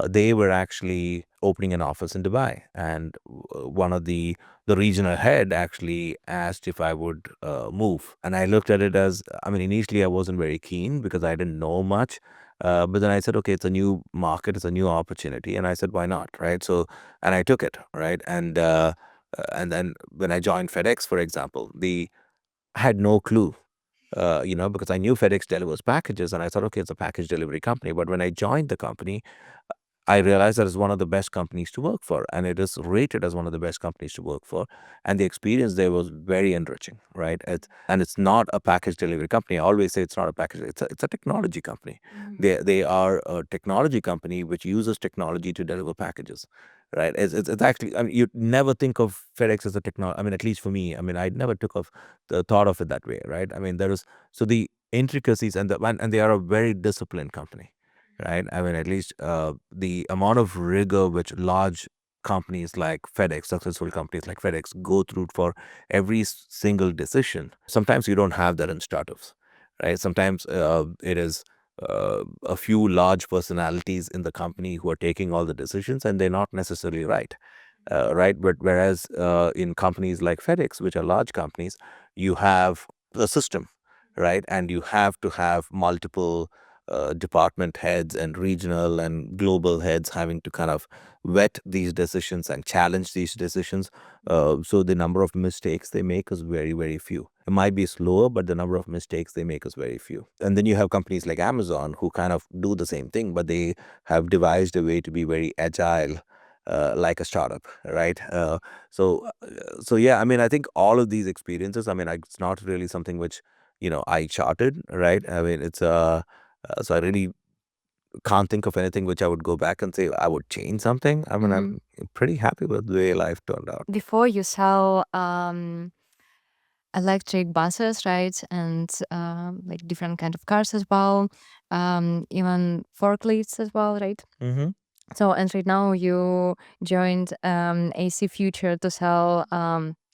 they were actually opening an office in Dubai, and one of the regional head actually asked if I would move, and I looked at it as, I mean, initially I wasn't very keen because I didn't know much, but then I said, okay, it's a new market, it's a new opportunity, and I said, why not, right? So, and I took it, right, and then when I joined FedEx, for example, I had no clue, because I knew FedEx delivers packages, and I thought, okay, it's a package delivery company. But when I joined the company, I realized that it's one of the best companies to work for, and it is rated as one of the best companies to work for. And the experience there was very enriching, right? And it's not a package delivery company. I always say it's not a package; it's a technology company. They are a technology company which uses technology to deliver packages, right? It's actually, I mean, you'd never think of FedEx as a technology. I mean, at least for me, I mean, I never took of the thought of it that way, right? I mean, there is so the intricacies and they are a very disciplined company, right? I mean, at least the amount of rigor which large companies like FedEx, successful companies like FedEx, go through for every single decision. Sometimes you don't have that in startups, right? Sometimes it is a few large personalities in the company who are taking all the decisions, and they're not necessarily right, right? But whereas in companies like FedEx, which are large companies, you have a system, right? And you have to have multiple department heads and regional and global heads having to kind of vet these decisions and challenge these decisions. So the number of mistakes they make is very, very few. It might be slower, but the number of mistakes they make is very few. And then you have companies like Amazon who kind of do the same thing, but they have devised a way to be very agile like a startup, right? So yeah, I mean, I think all of these experiences, I mean, it's not really something which I charted, right? I mean, so I really can't think of anything which I would go back and say I would change something. I mean, Mhm. I'm pretty happy with the way life turned out. Before you sell electric buses, right, and like different kind of cars as well, even forklifts as well, right? Mm-hmm. So, and right now you joined AC Future to sell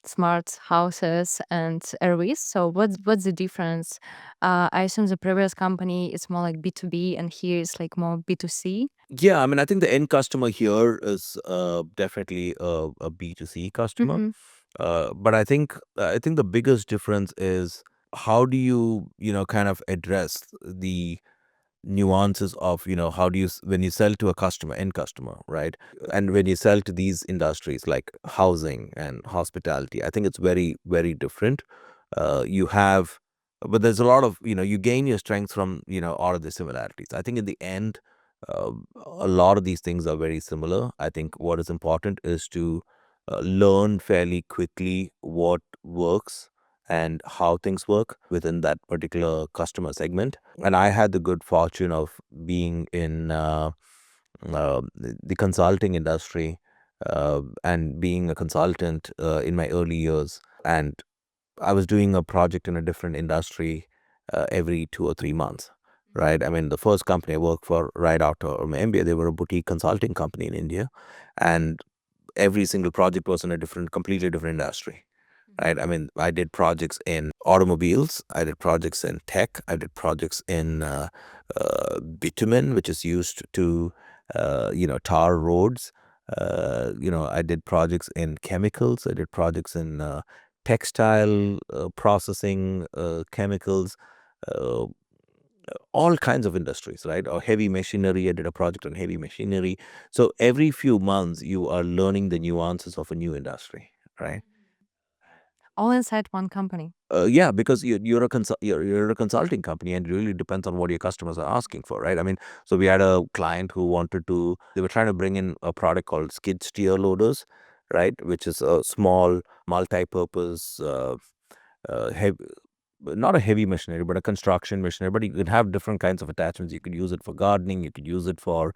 smart houses and RVs. So, what's the difference? I assume the previous company is more like B2B, and here is like more B2C. Yeah, I mean, I think the end customer here is definitely a B2C customer. Mm-hmm. But I think the biggest difference is how do you kind of address the nuances of how do when you sell to a customer, end customer, right? And when you sell to these industries like housing and hospitality, I think it's very, very different. You have, but there's a lot of, you gain your strength from, all of the similarities. I think in the end, a lot of these things are very similar. I think what is important is to learn fairly quickly what works and how things work within that particular customer segment. And I had the good fortune of being in the consulting industry and being a consultant in my early years. And I was doing a project in a different industry every 2 or 3 months. Right. I mean, the first company I worked for right after my MBA, they were a boutique consulting company in India. And every single project was in a completely different industry, right? I mean, I did projects in automobiles, I did projects in tech, I did projects in bitumen, which is used to, tar roads. I did projects in chemicals, I did projects in textile processing, chemicals, uh, all kinds of industries, right? Or heavy machinery. I did a project on heavy machinery. So every few months, you are learning the nuances of a new industry, right? All inside one company. Yeah, because you're a consulting company, and it really depends on what your customers are asking for, right? I mean, so we had a client who they were trying to bring in a product called skid steer loaders, right? Which is a small multi-purpose heavy, not a heavy machinery, but a construction machinery. But you could have different kinds of attachments. You could use it for gardening. You could use it for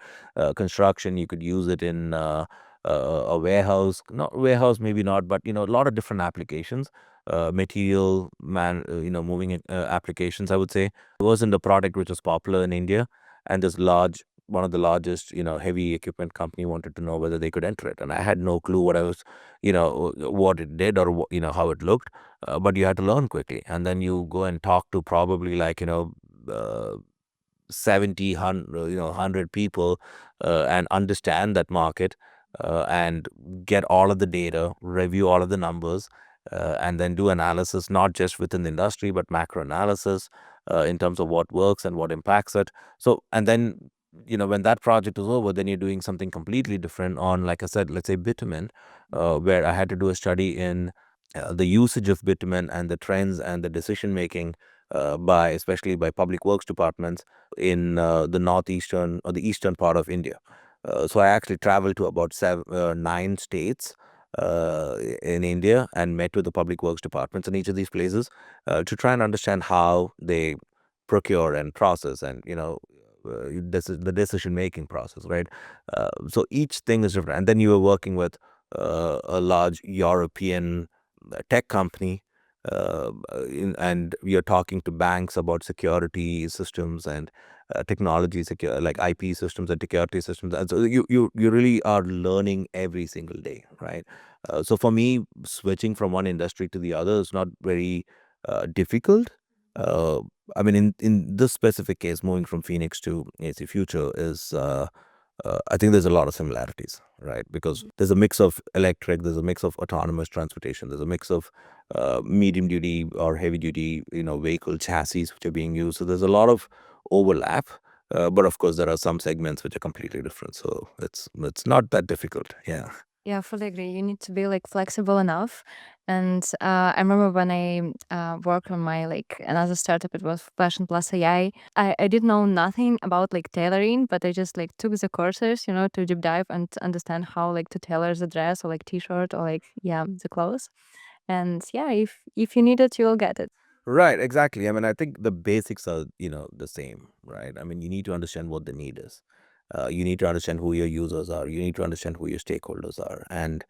construction. You could use it in a warehouse. Not warehouse, maybe not, but a lot of different applications. Material moving applications, I would say. It wasn't a product which was popular in India, and this large one of the largest heavy equipment company wanted to know whether they could enter it, and I had no clue what it did or how it looked, but you had to learn quickly, and then you go and talk to probably like uh, 70 100 people and understand that market and get all of the data, review all of the numbers, and then do analysis not just within the industry but macro analysis in terms of what works and what impacts it. So and then when that project is over, then you're doing something completely different on, like I said, let's say bitumen, where I had to do a study in the usage of bitumen and the trends and the decision making by especially by public works departments in the northeastern or the eastern part of India. So I actually traveled to about 9 states in India and met with the public works departments in each of these places to try and understand how they procure and process and this is the decision making process, right? So each thing is different, and then you were working with a large European tech company, and we are talking to banks about security systems and technology secure like IP systems and security systems, and so you really are learning every single day, right? So for me, switching from one industry to the other is not very difficult. Uh, I mean, in this specific case, moving from Phoenix to AC Future is I think there's a lot of similarities, right? Because there's a mix of electric, there's a mix of autonomous transportation, there's a mix of medium duty or heavy duty, vehicle chassis which are being used. So there's a lot of overlap, but of course there are some segments which are completely different. So it's not that difficult. Yeah. Yeah, I fully agree. You need to be like flexible enough. And I remember when I worked on my like another startup, it was Fashion Plus AI. I did know nothing about like tailoring, but I just like took the courses, to deep dive and to understand how like to tailor the dress or like t-shirt or like yeah the clothes. And yeah, if you need it, you'll get it. Right, exactly. I mean, I think the basics are, the same, right? I mean, you need to understand what the need is. You need to understand who your users are. You need to understand who your stakeholders are and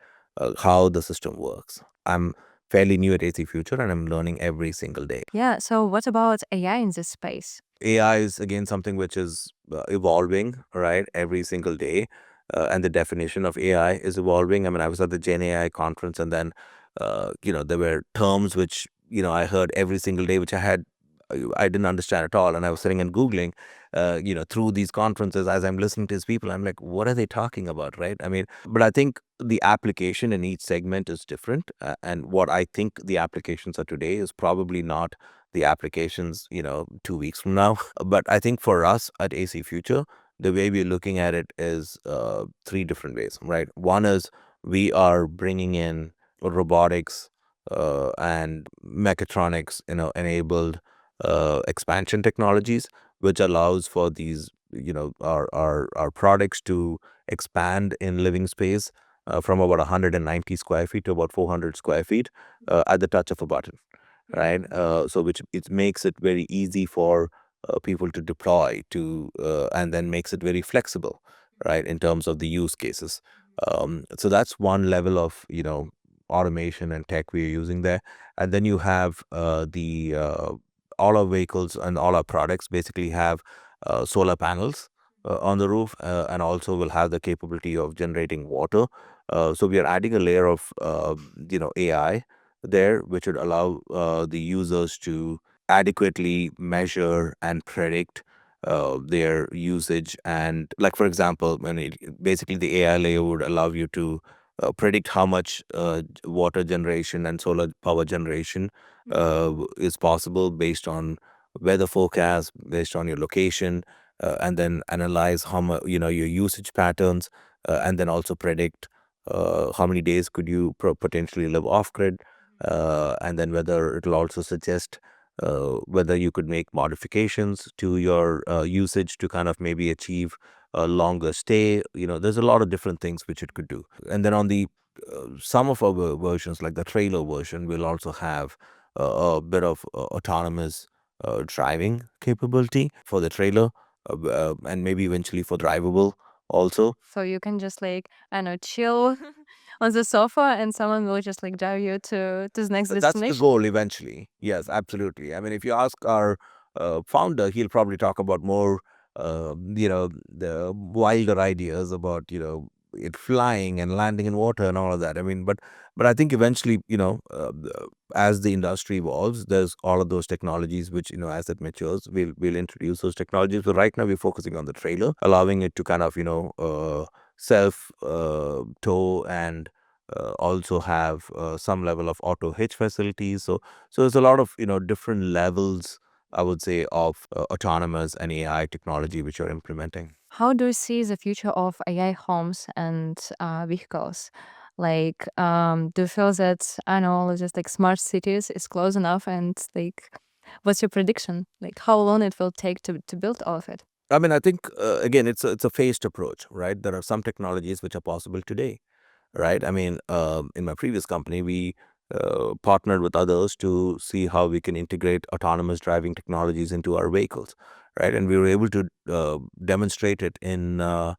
how the system works. I'm fairly new at AC Future and I'm learning every single day. Yeah. So what about AI in this space? AI is again something which is evolving, right, every single day, and the definition of AI is evolving. I mean, I was at the Gen AI conference, and then there were terms which I heard every single day, which I didn't understand at all, and I was sitting and googling, through these conferences as I'm listening to these people. I'm like, what are they talking about, right? I mean, but I think the application in each segment is different, and what I think the applications are today is probably not the applications 2 weeks from now. But I think for us at AC Future, the way we're looking at it is three different ways, right? One is we are bringing in robotics and mechatronics, enabled expansion technologies, which allows for these, our products to expand in living space from about 190 square feet to about 400 square feet at the touch of a button, right? So which it makes it very easy for people to deploy and then makes it very flexible, right, in terms of the use cases. So that's one level of automation and tech we are using there, and then you have the all our vehicles and all our products basically have solar panels on the roof, and also will have the capability of generating water. So we are adding a layer of AI there, which would allow the users to adequately measure and predict their usage. And, like, for example, basically the AI layer would allow you to predict how much water generation and solar power generation is possible based on weather forecast, based on your location, and then analyze how much, your usage patterns, and then also predict how many days could you potentially live off grid, and then whether it'll also suggest whether you could make modifications to your usage to kind of maybe achieve a longer stay. There's a lot of different things which it could do. And then on the some of our versions, like the trailer version, will also have a bit of autonomous driving capability for the trailer, and maybe eventually for drivable also. So you can just like I don't know chill on the sofa, and someone will just like drive you to the next That's the destination. goal eventually. Yes, absolutely. I mean, if you ask our founder, he'll probably talk about more, the wilder ideas about, it flying and landing in water and all of that. I mean, but I think eventually, as the industry evolves, there's all of those technologies which, as it matures, we'll introduce those technologies. But right now, we're focusing on the trailer, allowing it to kind of, self tow and also have some level of auto hitch facilities. So there's a lot of different levels, I would say, of autonomous and AI technology which are implementing. How do you see the future of AI homes and vehicles? Like, do you feel that I know just like smart cities is close enough? And like, what's your prediction? Like, how long it will take to build all of it? I mean, I think again, it's a phased approach, right? There are some technologies which are possible today, right? I mean, in my previous company, we partnered with others to see how we can integrate autonomous driving technologies into our vehicles, right? And we were able to demonstrate it in a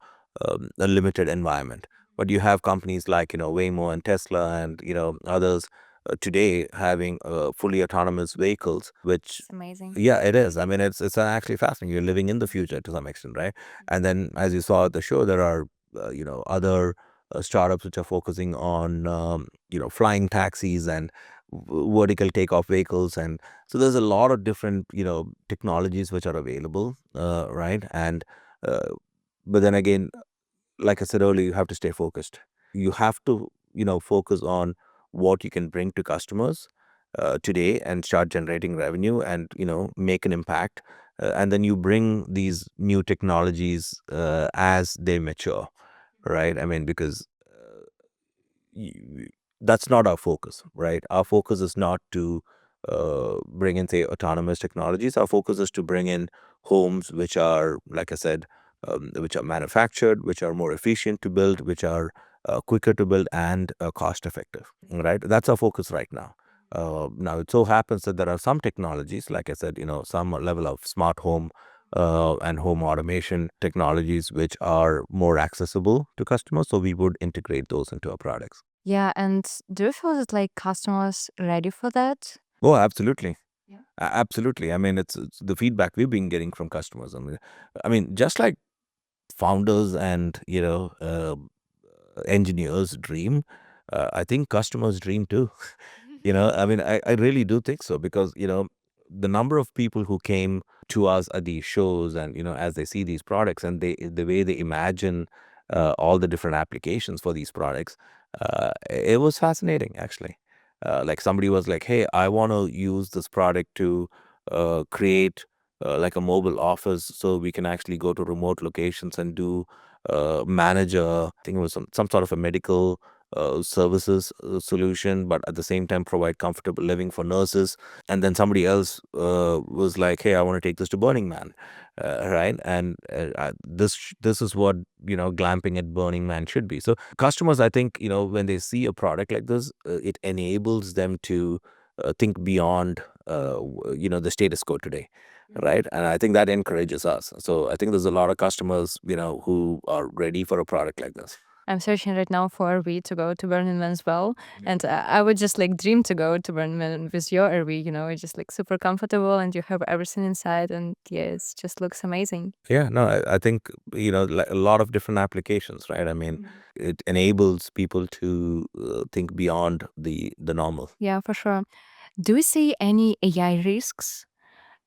limited environment. But you have companies like Waymo and Tesla and others today having fully autonomous vehicles, which It's amazing. yeah, it is. I mean, it's actually fascinating. You're living in the future to some extent, right? And then, as you saw at the show, there are other startups which are focusing on flying taxis and vertical takeoff vehicles, and so there's a lot of different technologies which are available, right? And uh, but then again, like I said earlier, you have to stay focused. You have to, focus on what you can bring to customers today and start generating revenue and, make an impact. And then you bring these new technologies as they mature, right? I mean, because y- that's not our focus, right? Our focus is not to bring in, say, autonomous technologies. Our focus is to bring in homes which are, like I said, which are manufactured, which are more efficient to build, which are quicker to build and cost effective, right? That's our focus right now. Now, it so happens that there are some technologies, like I said, some level of smart home and home automation technologies which are more accessible to customers. So we would integrate those into our products. Yeah, and do you feel that like customers ready for that? Oh, absolutely. Yeah. Absolutely. I mean, it's the feedback we've been getting from customers. I mean, just like founders and engineers dream, I think customers dream too. I mean, I really do think so because, the number of people who came to us at these shows and, as they see these products and the way they imagine all the different applications for these products, it was fascinating actually. Like somebody was like, hey, I want to use this product to create like a mobile office so we can actually go to remote locations and do manage I think it was some sort of a medical services solution, but at the same time provide comfortable living for nurses. And then somebody else was like, "Hey, I want to take this to Burning Man," right? And this is what glamping at Burning Man should be. So customers, I think, when they see a product like this, it enables them to think beyond the status quo today, right? And I think that encourages us. So I think there's a lot of customers, who are ready for a product like this. I'm searching right now for a RV to go to Burning Man as well. And I would just like dream to go to Burning Man with your RV, it's just like super comfortable and you have everything inside. And yeah, it just looks amazing. Yeah, no, I think, like a lot of different applications, right? I mean, it enables people to think beyond the normal. Yeah, for sure. Do you see any AI risks?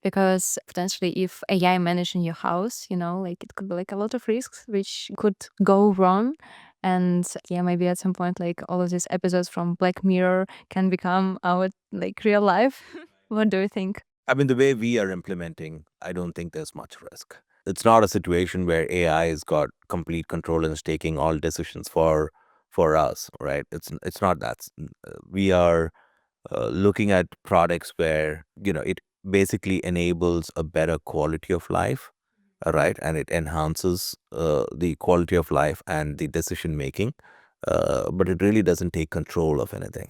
Because potentially, if AI managing your house, like it could be like a lot of risks which could go wrong. And yeah, maybe at some point, like all of these episodes from Black Mirror can become our like real life. What do you think? I mean, the way we are implementing, I don't think there's much risk. It's not a situation where AI has got complete control and is taking all decisions for us, right? It's not that. We are looking at products where it basically enables a better quality of life, right? And it enhances the quality of life and the decision making, but it really doesn't take control of anything,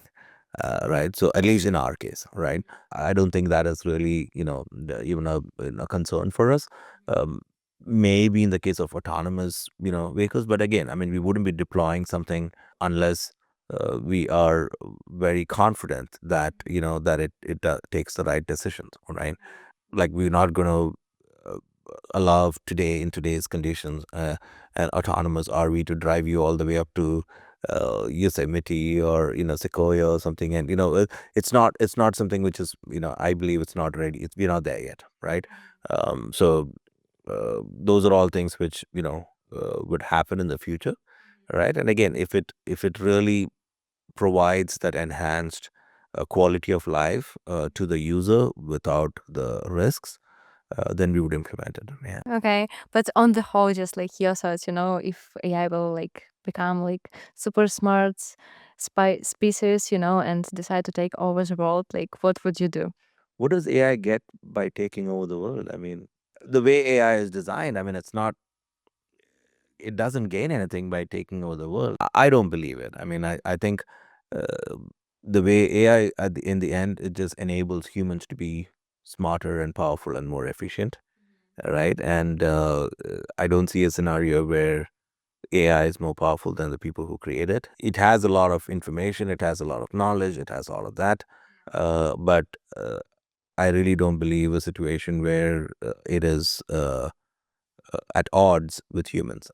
right? So at least in our case, right? I don't think that is really even a concern for us. Um, Maybe in the case of autonomous vehicles, but again, I mean, we wouldn't be deploying something unless we are very confident that that it takes the right decisions, right? Like we're not going to allow today in today's conditions an autonomous RV to drive you all the way up to Yosemite or Sequoia or something, and it's not something which is I believe it's not ready. We're not there yet, right? So those are all things which would happen in the future, right? And again, if it really provides that enhanced quality of life to the user without the risks, then we would implement it. Yeah. Okay, but on the whole, just like your thoughts, if AI will like become like super smart species, and decide to take over the world, like what would you do? What does AI get by taking over the world? I mean, the way AI is designed, I mean, it doesn't gain anything by taking over the world. I don't believe it. I mean, I think uh, the way AI in the end, it just enables humans to be smarter and powerful and more efficient, right? And I don't see a scenario where AI is more powerful than the people who create it. It has a lot of information, it has a lot of knowledge, it has all of that. But I really don't believe a situation where it is at odds with humans,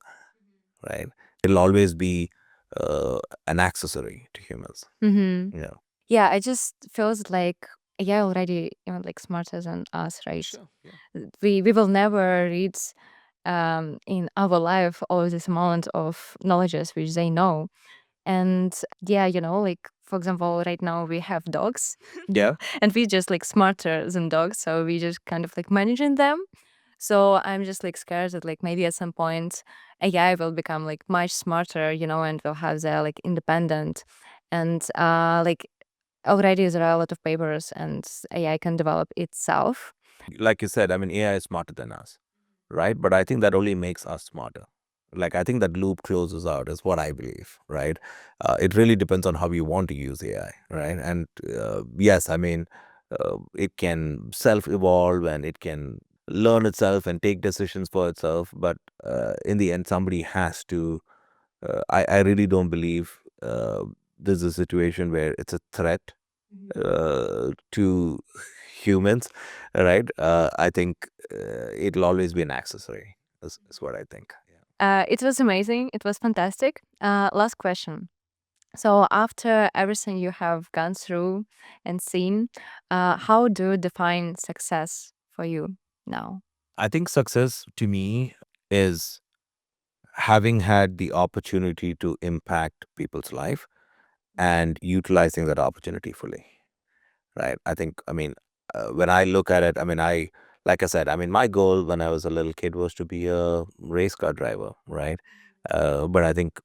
right? It'll always be uh, an accessory to humans. Mm-hmm. Yeah. Yeah, I just feels like AI already like smarter than us, right? Sure. Yeah. We will never reach in our life all of this amount of knowledges which they know. And yeah, like for example, right now we have dogs Yeah. and we just like smarter than dogs, so we just kind of like managing them. So I'm just like scared that like maybe at some point AI will become like much smarter, and will have their like independent and like already there are a lot of papers and AI can develop itself. Like you said, I mean, AI is smarter than us, right? But I think that only makes us smarter. Like, I think that loop closes out, is what I believe, right? It really depends on how you want to use AI, right? And yes, I mean, it can self evolve and it can learn itself and take decisions for itself. But in the end, somebody has to. I really don't believe this is a situation where it's a threat to humans, right? I think it'll always be an accessory, is what I think. It was amazing. It was fantastic. Last question. So, after everything you have gone through and seen, how do you define success for you now? I think success to me is having had the opportunity to impact people's life and utilizing that opportunity fully, right? I think, I mean, when I look at it, I mean, like I said, I mean, my goal when I was a little kid was to be a race car driver, right? But I think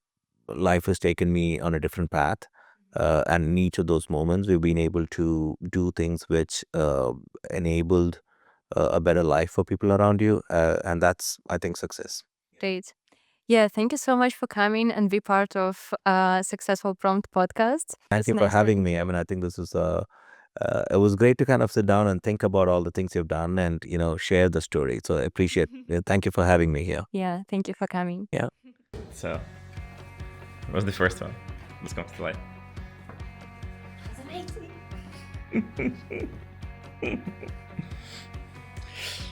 life has taken me on a different path. And in each of those moments, we've been able to do things which enabled a better life for people around you. And that's, I think, success. Great. Yeah, thank you so much for coming and be part of Successful Prompt podcast. Thank It's you for nice having having me. I mean, I think this is it was great to kind of sit down and think about all the things you've done and, share the story. So I appreciate it. Thank you for having me here. Yeah, thank you for coming. Yeah. So, what was the first one? Let's come to light.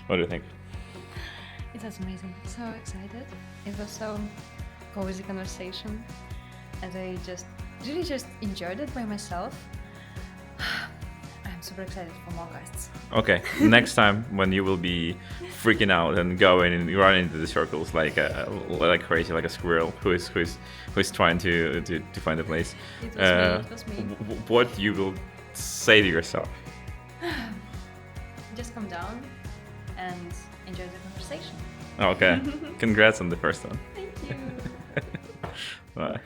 What do you think? It was amazing. So excited. It was so cozy conversation. And I really just enjoyed it by myself. I'm super excited for more guests. Okay, next time when you will be freaking out and going and running into the circles like crazy, like a squirrel who's trying to find a place. It was me. What you will say to yourself? Just come down and enjoy the conversation. Okay, congrats on the first one. Thank you. Bye.